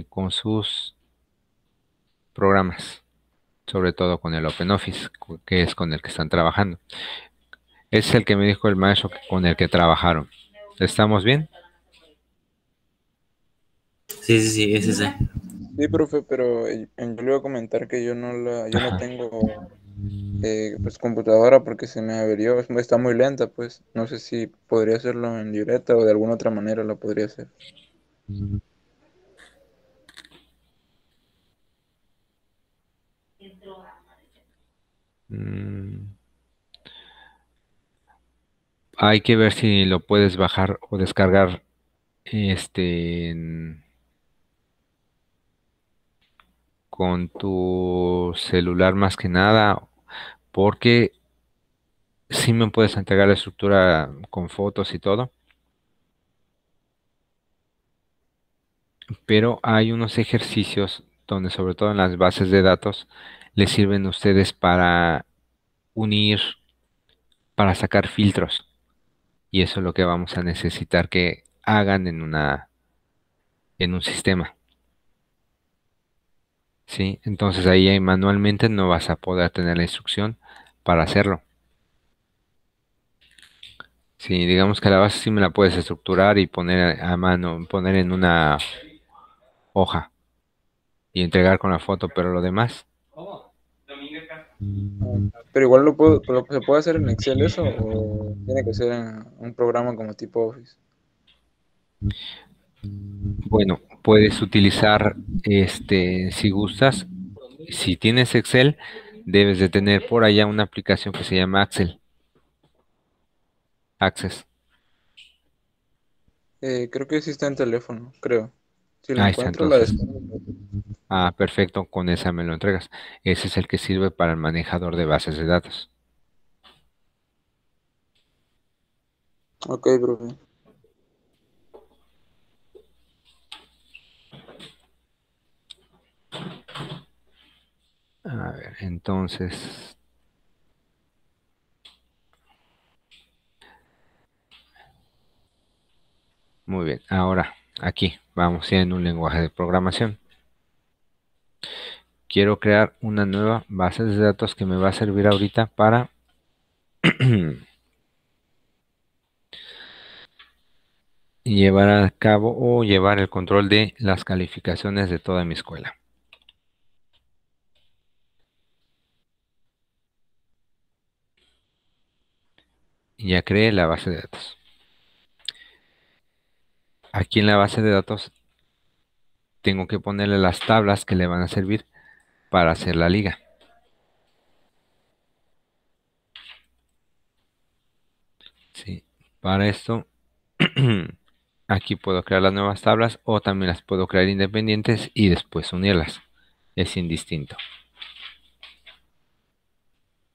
con sus programas, sobre todo con el OpenOffice, que es con el que están trabajando. Es el que me dijo el maestro con el que trabajaron. ¿Estamos bien? Sí, es ese. Sí, profe, pero yo le iba a comentar que yo no Ajá. tengo pues computadora porque se me averió, está muy lenta, pues. No sé si podría hacerlo en libreta o de alguna otra manera lo podría hacer. Mm, Hay que ver si lo puedes bajar o descargar con tu celular más que nada, porque sí me puedes entregar la estructura con fotos y todo, pero hay unos ejercicios donde sobre todo en las bases de datos les sirven a ustedes para unir, para sacar filtros, y eso es lo que vamos a necesitar que hagan en un sistema. ¿Sí? Entonces ahí manualmente no vas a poder tener la instrucción para hacerlo. Sí, digamos que la base sí me la puedes estructurar y poner a mano, poner en una hoja y entregar con la foto, pero lo demás, Pero igual ¿se puede hacer en Excel eso o tiene que ser en un programa como tipo Office? bueno, puedes utilizar, si gustas, si tienes Excel, debes de tener por allá una aplicación que se llama Access. Creo que sí está en teléfono, creo. Si la Ahí está encuentro, la entonces. descargo. Ah, perfecto, con esa me lo entregas. Ese es el que sirve para el manejador de bases de datos. Ok, profe. A ver, entonces, muy bien. Ahora, aquí, vamos ya en un lenguaje de programación. Quiero crear una nueva base de datos que me va a servir ahorita para llevar a cabo o llevar el control de las calificaciones de toda mi escuela. Ya creé la base de datos. Aquí en la base de datos tengo que ponerle las tablas que le van a servir para hacer la liga. Sí, para esto aquí puedo crear las nuevas tablas o también las puedo crear independientes y después unirlas. Es indistinto.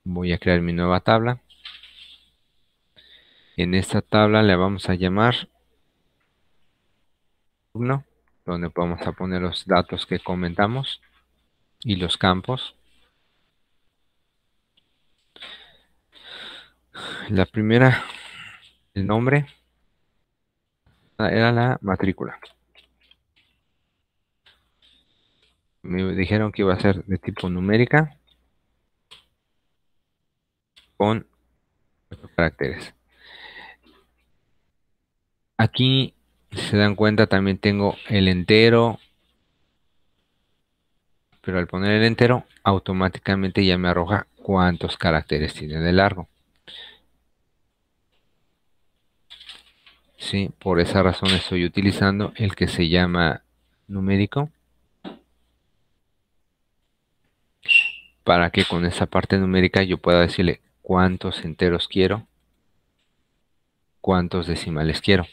Voy a crear mi nueva tabla. En esta tabla le vamos a llamar alumno, donde vamos a poner los datos que comentamos y los campos. La primera, el nombre, era la matrícula. Me dijeron que iba a ser de tipo numérica con 8 caracteres. Aquí, si se dan cuenta, también tengo el entero, pero al poner el entero, automáticamente ya me arroja cuántos caracteres tiene de largo. Sí, por esa razón estoy utilizando el que se llama numérico, para que con esa parte numérica yo pueda decirle cuántos enteros quiero, cuántos decimales quiero.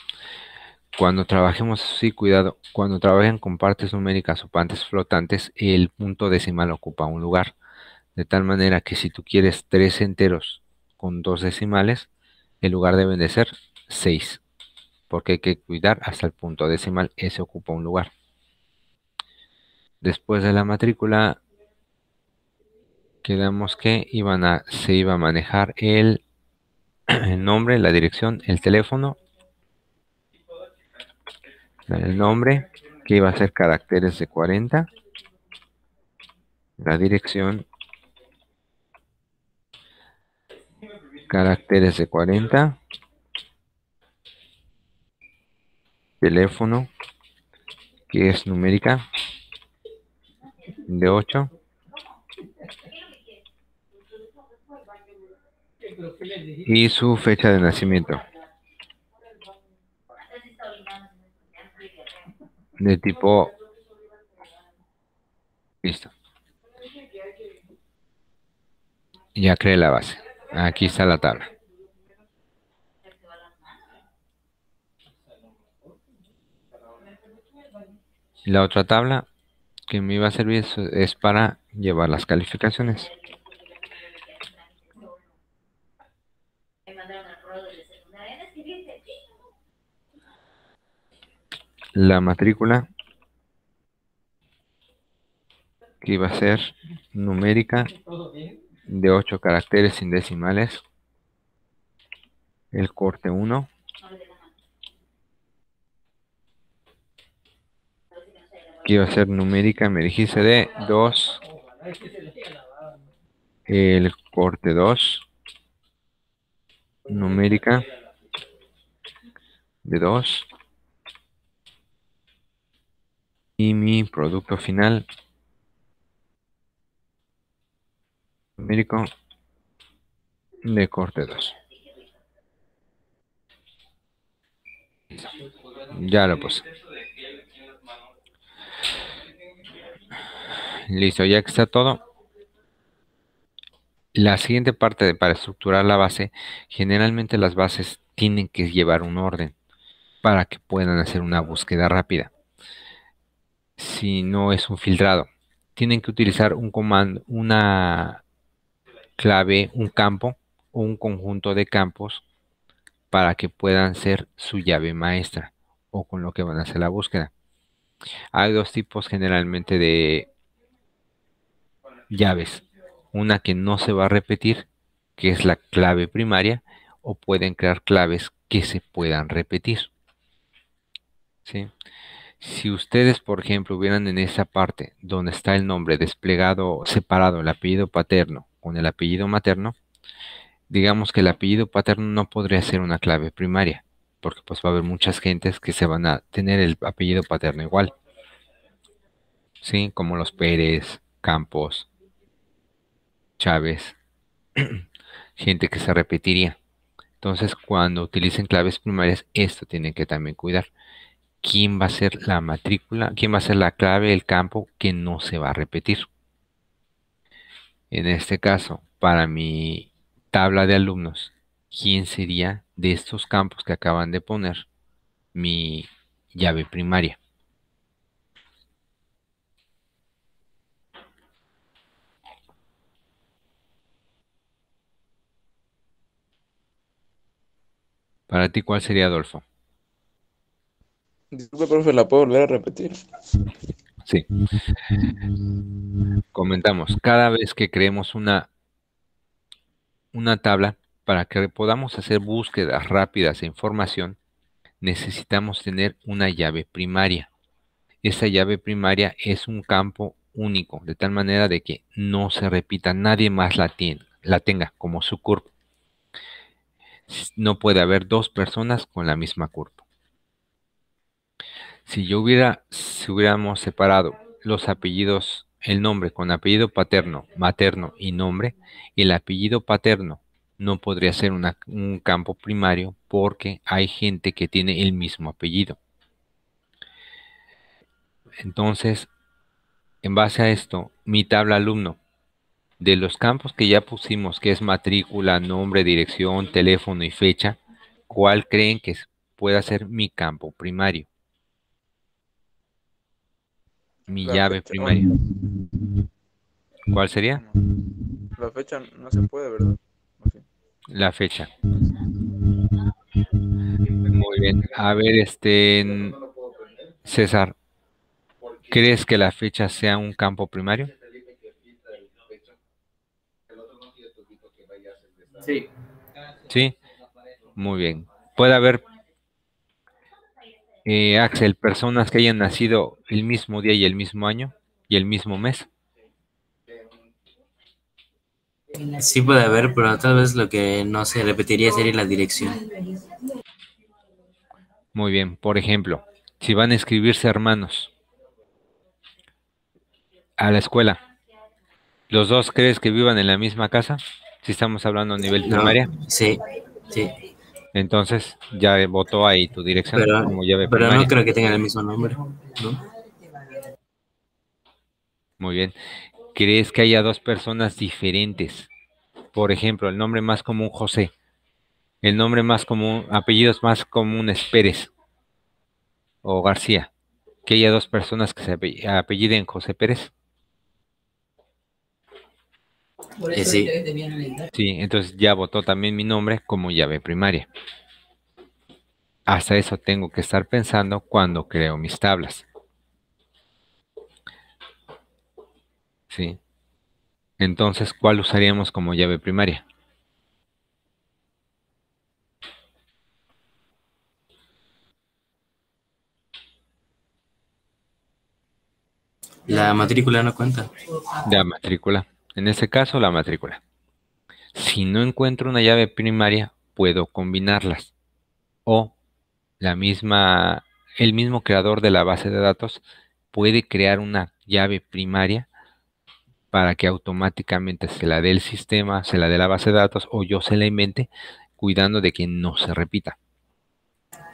Cuando trabajemos así, cuidado, cuando trabajen con partes numéricas o partes flotantes, el punto decimal ocupa un lugar. De tal manera que si tú quieres 3 enteros con 2 decimales, el lugar deben de ser 6. Porque hay que cuidar hasta el punto decimal, ese ocupa un lugar. Después de la matrícula, quedamos que se iba a manejar el nombre, la dirección, el teléfono, el nombre, que iba a ser caracteres de 40, la dirección, caracteres de 40, teléfono, que es numérica, de 8, y su fecha de nacimiento, de tipo, listo. Ya creé la base. Aquí está la tabla. La otra tabla que me iba a servir es para llevar las calificaciones. La matrícula, que iba a ser numérica, de 8 caracteres sin decimales. El corte 1. Que iba a ser numérica, me dijiste, de 2. El corte 2. Numérica, de 2. Y mi producto final, numérico, de corte 2. Ya lo puse. Listo, ya que está todo. La siguiente parte para estructurar la base, generalmente las bases tienen que llevar un orden para que puedan hacer una búsqueda rápida. Si no es un filtrado, tienen que utilizar un comando, una clave, un campo o un conjunto de campos para que puedan ser su llave maestra o con lo que van a hacer la búsqueda. Hay dos tipos generalmente de llaves. Una que no se va a repetir, que es la clave primaria, o pueden crear claves que se puedan repetir. ¿Sí? Si ustedes, por ejemplo, hubieran en esa parte donde está el nombre desplegado, separado el apellido paterno con el apellido materno, digamos que el apellido paterno no podría ser una clave primaria, porque pues va a haber muchas gentes que se van a tener el apellido paterno igual. ¿Sí? Como los Pérez, Campos, Chávez, gente que se repetiría. Entonces, cuando utilicen claves primarias, esto tienen que también cuidar. ¿Quién va a ser la matrícula? ¿Quién va a ser la clave, el campo que no se va a repetir? En este caso, para mi tabla de alumnos, ¿quién sería de estos campos que acaban de poner mi llave primaria? Para ti, ¿cuál sería, Adolfo? Disculpe, profe, ¿la puedo volver a repetir? Sí. Comentamos, cada vez que creemos una tabla, para que podamos hacer búsquedas rápidas de información, necesitamos tener una llave primaria. Esa llave primaria es un campo único, de tal manera de que no se repita, nadie más la tenga como su CURP. No puede haber dos personas con la misma CURP. Si hubiéramos separado los apellidos, el nombre con apellido paterno, materno y nombre, el apellido paterno no podría ser un campo primario porque hay gente que tiene el mismo apellido. Entonces, en base a esto, mi tabla alumno, de los campos que ya pusimos, que es matrícula, nombre, dirección, teléfono y fecha, ¿cuál creen que pueda ser mi campo primario? Mi La llave fecha, primaria. ¿Cuál sería? la fecha no se puede, ¿verdad? ¿O sí? La fecha. Muy bien. A ver, César, ¿crees que la fecha sea un campo primario? Sí. Sí, muy bien. Puede haber, Axel, personas que hayan nacido el mismo día y el mismo año y el mismo mes. Sí puede haber, pero tal vez lo que no se repetiría sería la dirección. Muy bien. Por ejemplo, si van a escribirse hermanos a la escuela, ¿los dos crees que vivan en la misma casa? Si estamos hablando a nivel No, primaria. sí, sí, Entonces, ya votó ahí tu dirección pero, como llave pero no primaria. creo que tengan el mismo nombre, ¿no? Muy bien. ¿Crees que haya dos personas diferentes? Por ejemplo, el nombre más común José, el nombre más común, apellidos más comunes Pérez o García. Que haya dos personas que se apelliden José Pérez. Sí. Sí, entonces ya votó también mi nombre como llave primaria. Hasta eso tengo que estar pensando cuando creo mis tablas. Sí. Entonces, ¿cuál usaríamos como llave primaria? La matrícula no cuenta. La matrícula. En este caso, la matrícula. Si no encuentro una llave primaria, puedo combinarlas. O el mismo creador de la base de datos puede crear una llave primaria para que automáticamente se la dé el sistema, se la dé la base de datos o yo se la invente, cuidando de que no se repita.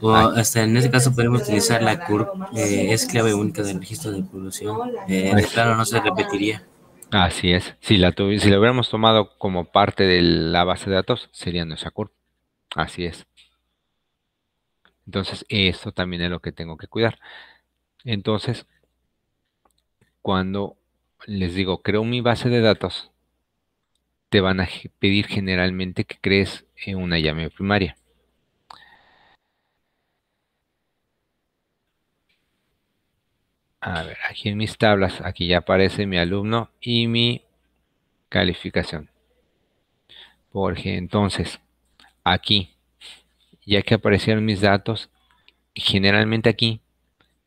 O hasta en este caso podemos utilizar la CURP, es clave única del registro de población. De plano no se repetiría. Así es. Si la hubiéramos tomado como parte de la base de datos, sería nuestra CURP. Así es. Entonces, esto también es lo que tengo que cuidar. Entonces, cuando les digo, creo mi base de datos, te van a pedir generalmente que crees en una llave primaria. A ver, aquí en mis tablas, aquí ya aparece mi alumno y mi calificación. Porque entonces, aquí, ya que aparecieron mis datos, generalmente aquí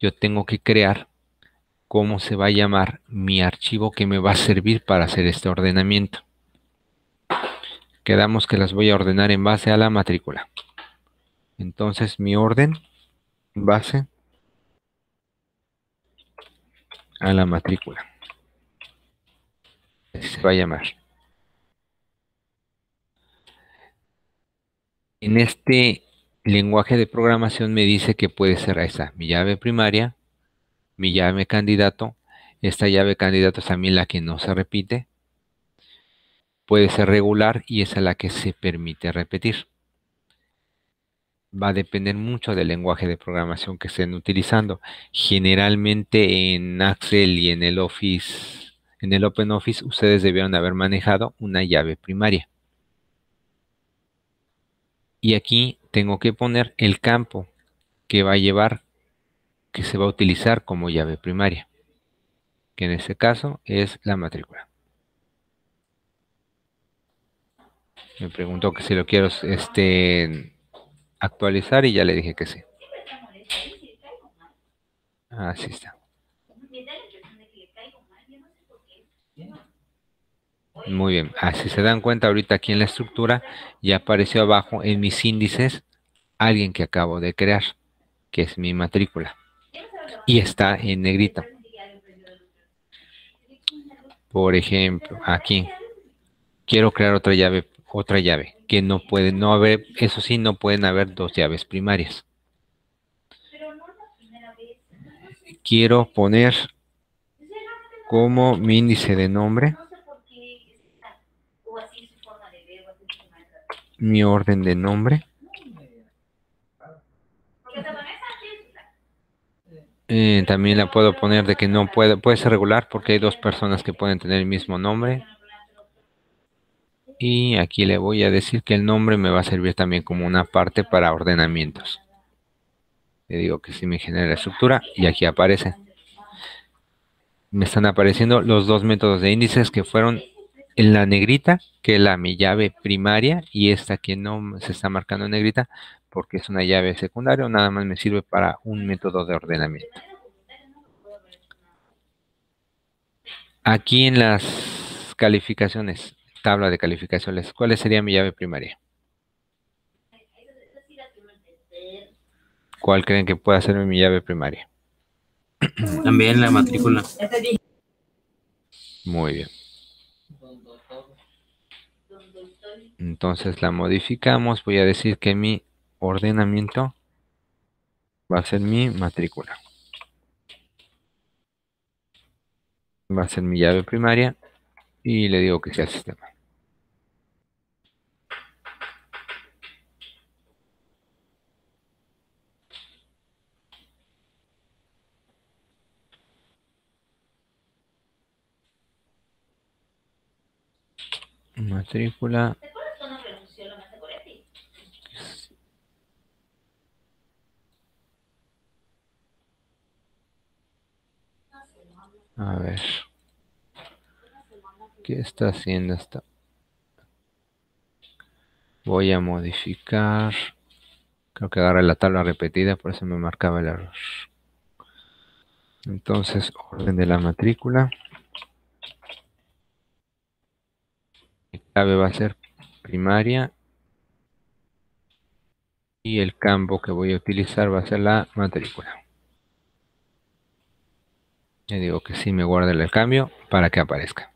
yo tengo que crear cómo se va a llamar mi archivo que me va a servir para hacer este ordenamiento. Quedamos que las voy a ordenar en base a la matrícula. Entonces mi orden base a la matrícula. Así se va a llamar. En este lenguaje de programación me dice que puede ser esa, mi llave primaria, mi llave candidato. Esta llave candidato es también la que no se repite. Puede ser regular y esa es la que se permite repetir. Va a depender mucho del lenguaje de programación que estén utilizando. Generalmente en Excel y en el Office, en el OpenOffice, ustedes debieron haber manejado una llave primaria. Y aquí tengo que poner el campo que va a llevar, que se va a utilizar como llave primaria, que en este caso es la matrícula. Me preguntó que si lo quiero actualizar y ya le dije que sí. Así está. Muy bien. Así se dan cuenta ahorita aquí en la estructura ya apareció abajo en mis índices alguien que acabo de crear, que es mi matrícula. Y está en negrita. Por ejemplo, aquí quiero crear otra llave, que no puede no haber, eso sí, no pueden haber dos llaves primarias. Quiero poner como mi índice de nombre mi orden de nombre. También la puedo poner de que no puede ser regular porque hay dos personas que pueden tener el mismo nombre. Y aquí le voy a decir que el nombre me va a servir también como una parte para ordenamientos. Le digo que sí me genera la estructura y aquí aparece. Me están apareciendo los dos métodos de índices que fueron en la negrita, que es mi llave primaria, y esta que no se está marcando en negrita porque es una llave secundaria, nada más me sirve para un método de ordenamiento. Aquí en las calificaciones, tabla de calificaciones, ¿cuál sería mi llave primaria? ¿Cuál creen que pueda ser mi llave primaria? También la matrícula. Muy bien. Entonces la modificamos. Voy a decir que mi ordenamiento va a ser mi matrícula. Va a ser mi llave primaria y le digo que sea sistema. Matrícula. A ver. ¿Qué está haciendo esta? Voy a modificar. Creo que agarré la tabla repetida, por eso me marcaba el error. Entonces, orden de la matrícula. Mi clave va a ser primaria. Y el campo que voy a utilizar va a ser la matrícula. Le digo que sí me guarde el cambio para que aparezca.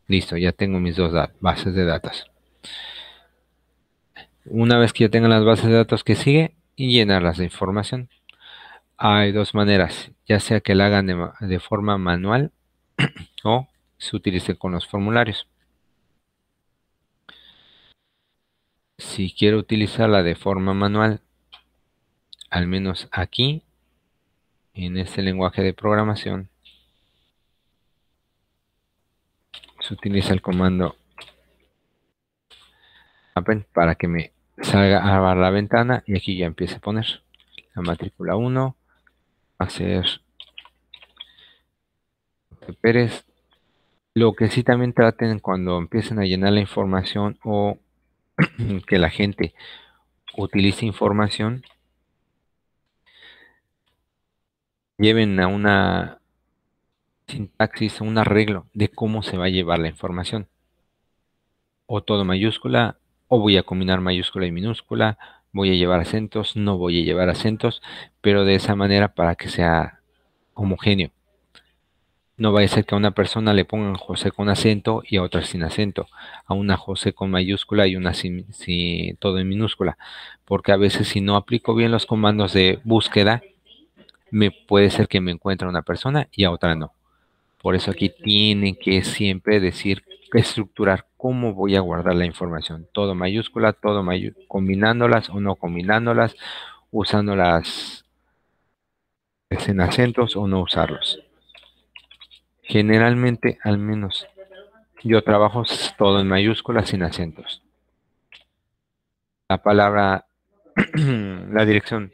Listo, ya tengo mis dos bases de datos. Una vez que ya tenga las bases de datos que sigue, y llenarlas de información. Hay dos maneras, ya sea que la hagan de forma manual o se utilice con los formularios. Si quiero utilizarla de forma manual, al menos aquí, en este lenguaje de programación, se utiliza el comando append para que me salga a la ventana y aquí ya empiece a poner la matrícula 1, va a ser Pérez. Lo que sí también traten cuando empiecen a llenar la información o que la gente utilice información, lleven a una sintaxis, un arreglo de cómo se va a llevar la información. O todo mayúscula, o voy a combinar mayúscula y minúscula, voy a llevar acentos, no voy a llevar acentos, pero de esa manera para que sea homogéneo. No vaya a ser que a una persona le pongan José con acento y a otra sin acento, a una José con mayúscula y una sin todo en minúscula, porque a veces si no aplico bien los comandos de búsqueda, puede ser que me encuentre una persona y a otra no. Por eso aquí tienen que siempre decir, estructurar cómo voy a guardar la información. Todo mayúscula, todo combinándolas o no combinándolas, usándolas en acentos o no usarlos. Generalmente, al menos yo trabajo todo en mayúsculas sin acentos. La palabra, la dirección,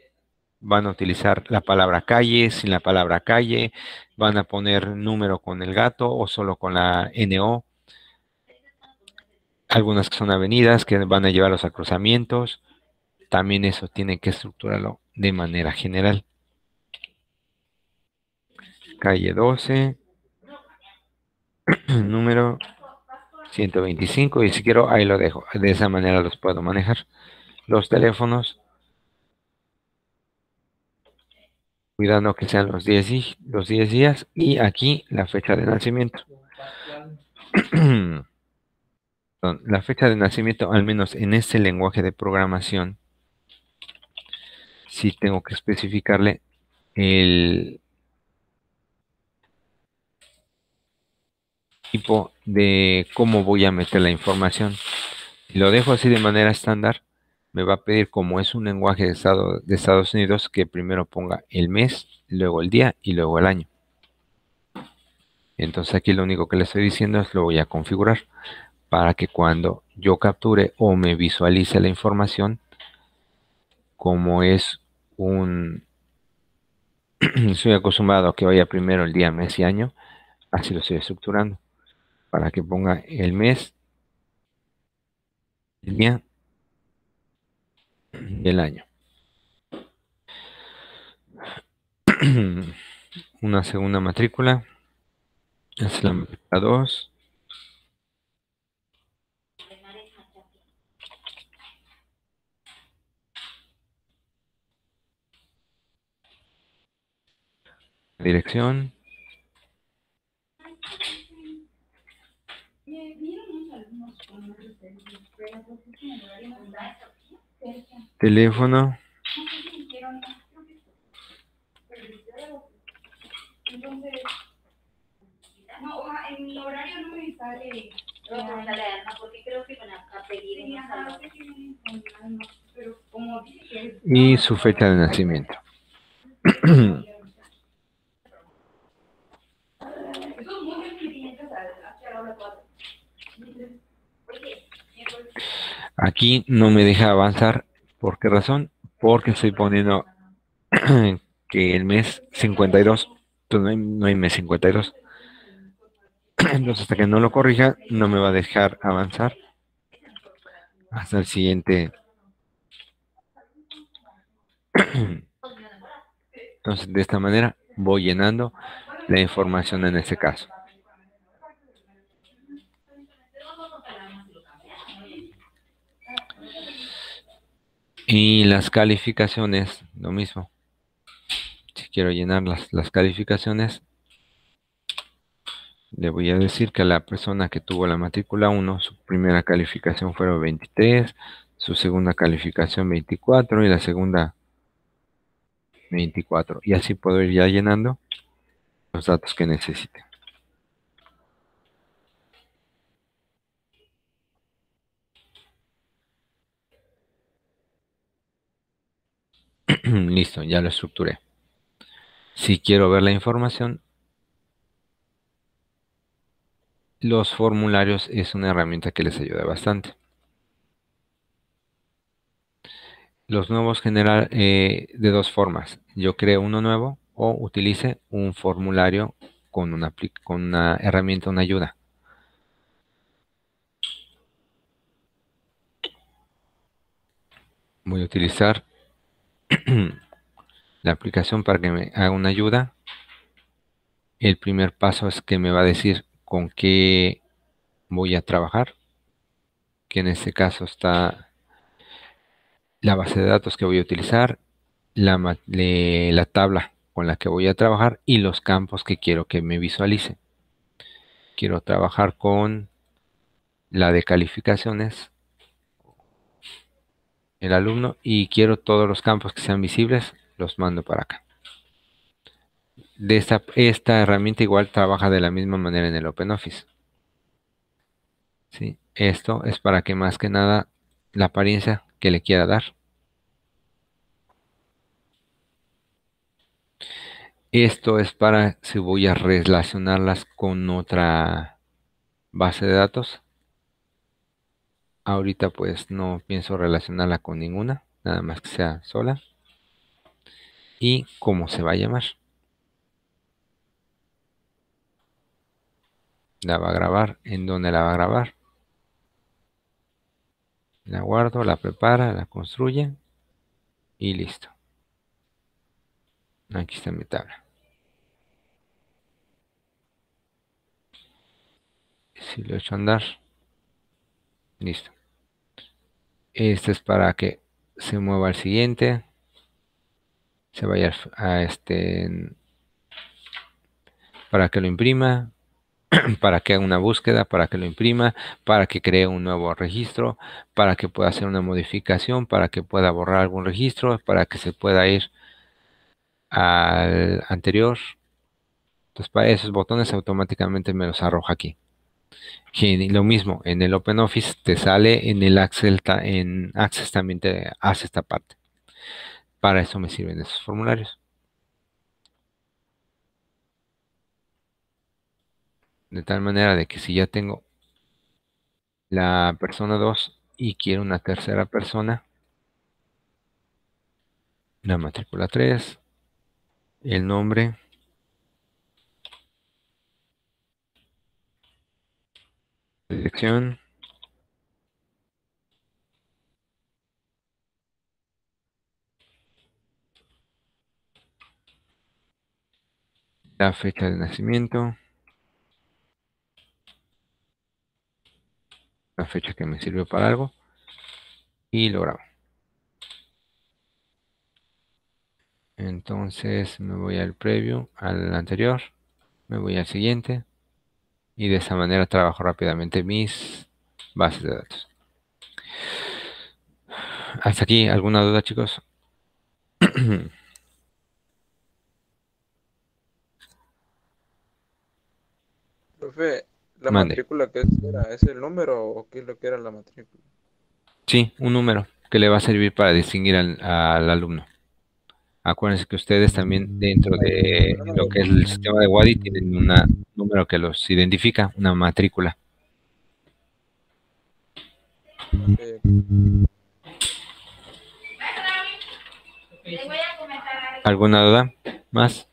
van a utilizar la palabra calle sin la palabra calle, van a poner número con el gato o solo con la NO. algunas que son avenidas que van a llevarlos a cruzamientos. También eso tiene que estructurarlo de manera general. Calle 12, número 125, y si quiero ahí lo dejo. De esa manera los puedo manejar. Los teléfonos, cuidando que sean los 10 días, y aquí la fecha de nacimiento. La fecha de nacimiento, al menos en este lenguaje de programación, sí tengo que especificarle el tipo de cómo voy a meter la información. Si lo dejo así de manera estándar, me va a pedir, como es un lenguaje de Estados Unidos, que primero ponga el mes, luego el día y luego el año. Entonces aquí lo único que le estoy diciendo es lo voy a configurar para que cuando yo capture o me visualice la información, como es estoy acostumbrado a que vaya primero el día, mes y año, así lo estoy estructurando, para que ponga el mes, el día y el año. Una segunda matrícula, es la matrícula 2. Dirección. Teléfono. En mi horario no me sale. Porque creo que van a pedir en esa Y su fecha de nacimiento. Aquí no me deja avanzar. ¿Por qué razón? Porque estoy poniendo que el mes 52. Entonces no hay mes 52. Entonces hasta que no lo corrija, no me va a dejar avanzar hasta el siguiente. Entonces de esta manera voy llenando la información en este caso. Y las calificaciones, lo mismo. Si quiero llenar las calificaciones, le voy a decir que a la persona que tuvo la matrícula 1, su primera calificación fueron 23, su segunda calificación 24 y la segunda 24. Y así puedo ir ya llenando los datos que necesite. Listo, ya lo estructuré. Si quiero ver la información, los formularios es una herramienta que les ayuda bastante. Los nuevos generar de dos formas. Yo creo uno nuevo o utilice un formulario con una herramienta, una ayuda. Voy a utilizar la aplicación para que me haga una ayuda. El primer paso es que me va a decir con qué voy a trabajar, que en este caso está la base de datos que voy a utilizar, la tabla con la que voy a trabajar y los campos que quiero que me visualice. Quiero trabajar con la de calificaciones, el alumno, y quiero todos los campos que sean visibles, los mando para acá. Esta herramienta igual trabaja de la misma manera en el OpenOffice. ¿Sí? Esto es para que más que nada la apariencia que le quiera dar. Esto es para si voy a relacionarlas con otra base de datos. Ahorita pues no pienso relacionarla con ninguna, nada más que sea sola. Y cómo se va a llamar. La va a grabar, en dónde la va a grabar. La guardo, la prepara, la construye y listo. Aquí está mi tabla. Si lo echo a andar, listo. Este es para que se mueva al siguiente, se vaya a para que lo imprima, para que haga una búsqueda, para que lo imprima, para que cree un nuevo registro, para que pueda hacer una modificación, para que pueda borrar algún registro, para que se pueda ir al anterior. Entonces, para esos botones automáticamente me los arroja aquí. Y lo mismo, en el OpenOffice te sale, en el Excel, en Access también te hace esta parte. Para eso me sirven esos formularios. De tal manera de que si ya tengo la persona 2 y quiero una tercera persona, la matrícula 3, el nombre, dirección, la fecha de nacimiento, la fecha que me sirvió para algo y lo grabo. Entonces me voy al preview, al anterior, me voy al siguiente y de esa manera trabajo rápidamente mis bases de datos. Hasta aquí, ¿alguna duda, chicos? Profe, ¿la Mande. matrícula qué era? ¿Es el número o qué es lo que era la matrícula? Sí, un número que le va a servir para distinguir al alumno. Acuérdense que ustedes también dentro de lo que es el sistema de Wadi tienen un número que los identifica, una matrícula. Eh, Les voy a comentar algo. ¿Alguna duda más?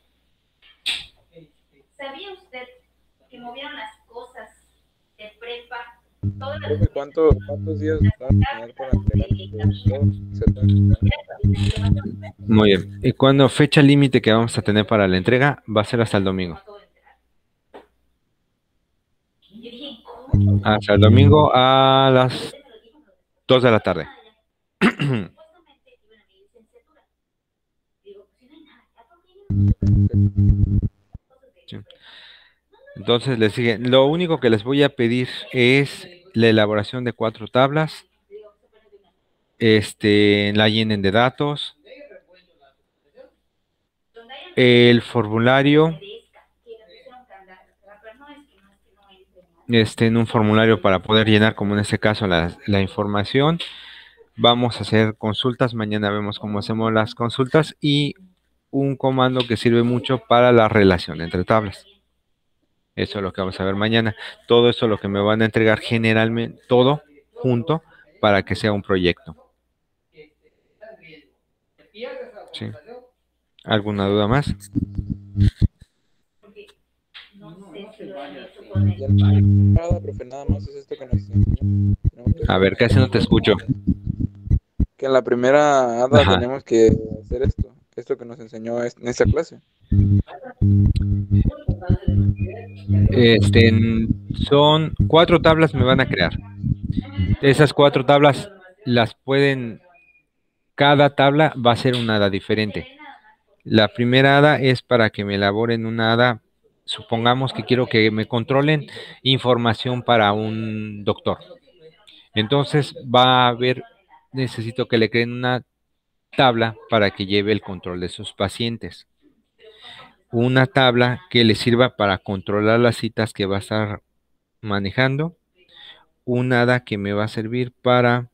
¿Sabía usted que movieron las cosas de prepa? Todas las profe, ¿cuántos días van a tener para entregar todo? Muy bien. ¿Y cuándo fecha límite que vamos a tener para la entrega? Va a ser hasta el domingo. Hasta el domingo a las 2 de la tarde. Sí. Entonces les sigue. Lo único que les voy a pedir es la elaboración de 4 tablas. La llenen de datos. El formulario. En un formulario para poder llenar, como en este caso, la información. Vamos a hacer consultas. Mañana vemos cómo hacemos las consultas. Y un comando que sirve mucho para la relación entre tablas. Eso es lo que vamos a ver mañana. Todo eso es lo que me van a entregar generalmente, todo junto para que sea un proyecto. ¿Sí? ¿Alguna duda más? Nada, profe, nada más es esto que nos enseñó. A ver, casi no te escucho. Que en la primera hada Ajá. tenemos que hacer esto que nos enseñó en esta clase. Son 4 tablas me van a crear. Esas 4 tablas las pueden, cada tabla va a ser una hada diferente. La primera hada es para que me elaboren una hada. Supongamos que quiero que me controlen información para un doctor. Entonces va a haber, necesito que le creen una tabla para que lleve el control de sus pacientes. Una tabla que le sirva para controlar las citas que va a estar manejando. Una hada que me va a servir para,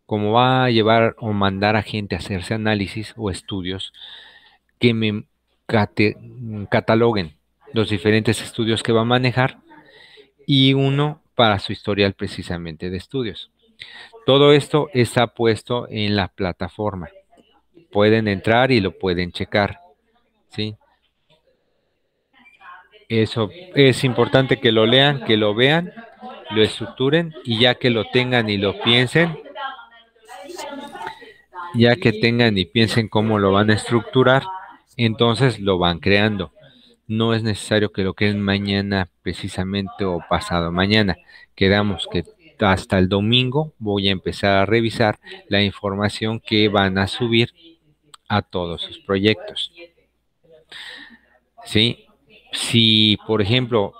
como va a llevar o mandar a gente a hacerse análisis o estudios, que me cataloguen los diferentes estudios que va a manejar y uno para su historial precisamente de estudios. Todo esto está puesto en la plataforma. Pueden entrar y lo pueden checar, ¿sí? Eso es importante que lo lean, que lo vean, lo estructuren y ya que lo tengan y lo piensen, ya que tengan y piensen cómo lo van a estructurar, entonces lo van creando. No es necesario que lo creen mañana precisamente o pasado mañana. Quedamos que hasta el domingo voy a empezar a revisar la información que van a subir a todos sus proyectos. ¿Sí? Si, por ejemplo,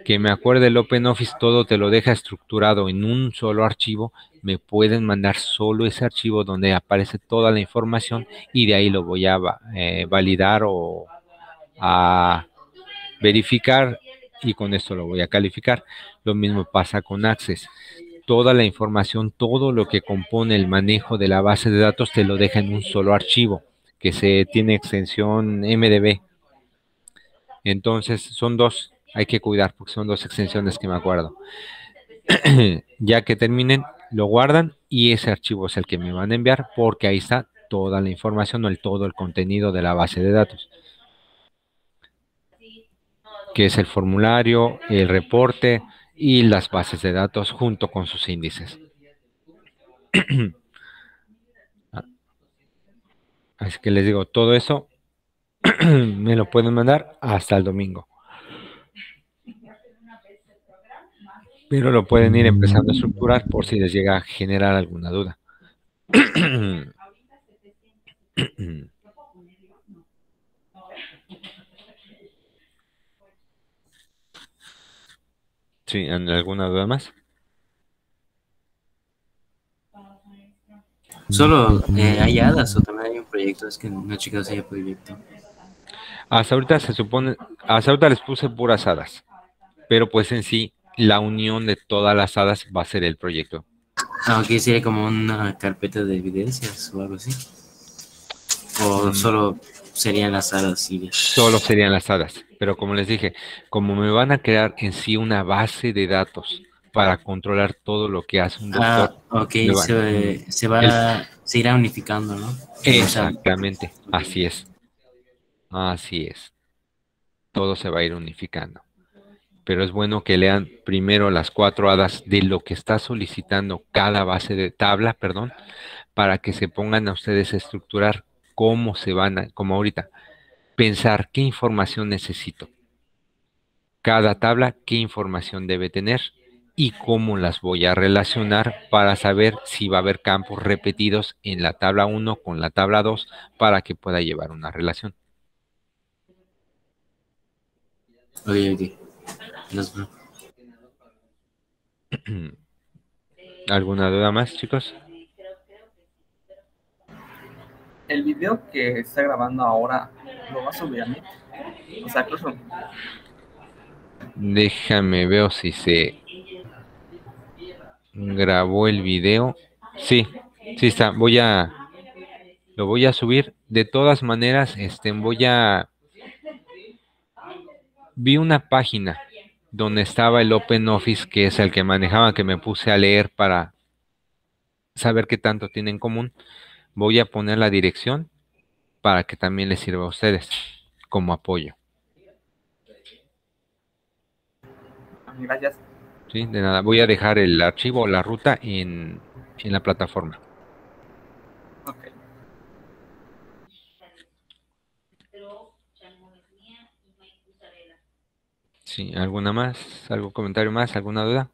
que me acuerde el OpenOffice todo te lo deja estructurado en un solo archivo, me pueden mandar solo ese archivo donde aparece toda la información y de ahí lo voy a validar o a verificar y con esto lo voy a calificar. Lo mismo pasa con Access. Toda la información, todo lo que compone el manejo de la base de datos te lo deja en un solo archivo que se tiene extensión MDB. Entonces son dos, hay que cuidar porque son dos extensiones que me acuerdo. Ya que terminen, lo guardan y ese archivo es el que me van a enviar porque ahí está toda la información o todo el contenido de la base de datos, que es el formulario, el reporte y las bases de datos junto con sus índices. Así que les digo, todo eso me lo pueden mandar hasta el domingo. Pero lo pueden ir empezando a estructurar por si les llega a generar alguna duda. Sí, ¿alguna duda más? Solo hay hadas o también hay un proyecto, es que no he checado si hay proyecto. Hasta ahorita se supone, hasta ahorita les puse puras hadas, pero pues en sí la unión de todas las hadas va a ser el proyecto. Aunque sería como una carpeta de evidencias o algo así. O solo serían las hadas y Solo serían las hadas, pero como les dije, como me van a crear en sí una base de datos para controlar todo lo que hace un doctor. Ok, El- se irá unificando, ¿no? Exactamente, así es. Así es. Todo se va a ir unificando. Pero es bueno que lean primero las 4 hadas de lo que está solicitando cada base de tabla, perdón, para que se pongan a ustedes a estructurar cómo se van a, como ahorita, pensar qué información necesito. Cada tabla, qué información debe tener y cómo las voy a relacionar para saber si va a haber campos repetidos en la tabla 1 con la tabla 2 para que pueda llevar una relación. Ok. ¿Alguna duda más, chicos? El video que está grabando ahora, ¿lo va a subir a mí? O sea, Classroom. Déjame ver si se grabó el video. Sí, sí está. Lo voy a subir. De todas maneras, vi una página donde estaba el OpenOffice, que es el que manejaba, que me puse a leer para saber qué tanto tiene en común. Voy a poner la dirección para que también les sirva a ustedes como apoyo. Gracias. Sí, de nada. Voy a dejar el archivo o la ruta en la plataforma. Ok. Sí, ¿alguna más? ¿Algún comentario más? ¿Alguna duda?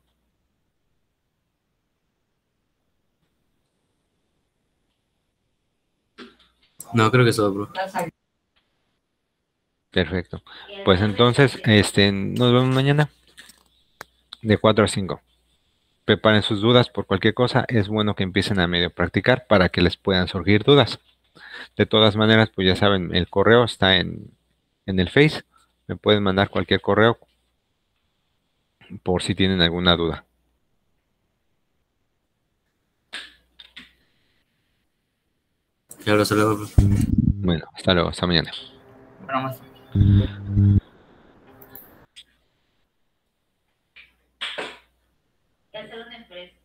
No, creo que es todo, bro. Perfecto. Pues entonces, nos vemos mañana de 4 a 5. Preparen sus dudas por cualquier cosa. Es bueno que empiecen a medio practicar para que les puedan surgir dudas. De todas maneras, pues ya saben, el correo está en el Face. Me pueden mandar cualquier correo por si tienen alguna duda. Claro, hasta luego, bro. Bueno, hasta luego, hasta mañana. Bueno, más. Ya está de enfrente.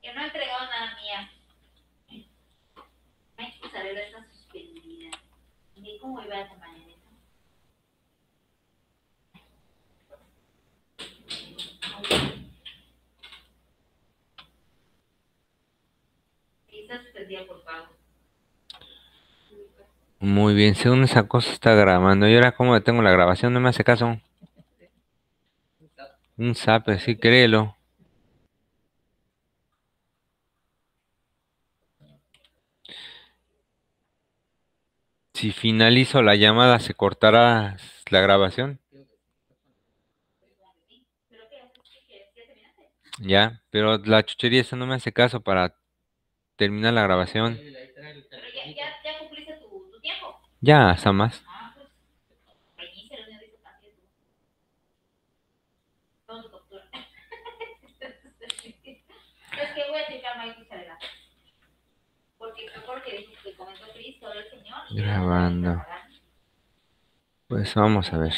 Que no he entregado nada mía. Muy bien, según esa cosa está grabando. Y ahora, ¿cómo detengo la grabación? No me hace caso. Un zap, sí, créelo. Si finalizo la llamada, ¿se cortará la grabación? Ya, pero la chuchería esa no me hace caso para terminar la grabación. Pero ya cumpliste tu tiempo. Ya, hasta más. Pues reinicia el dice también todo tu captura. Es que voy a checar más adelante. Porque dijo que comentó Cristo, el Señor. Grabando. Pues vamos a ver.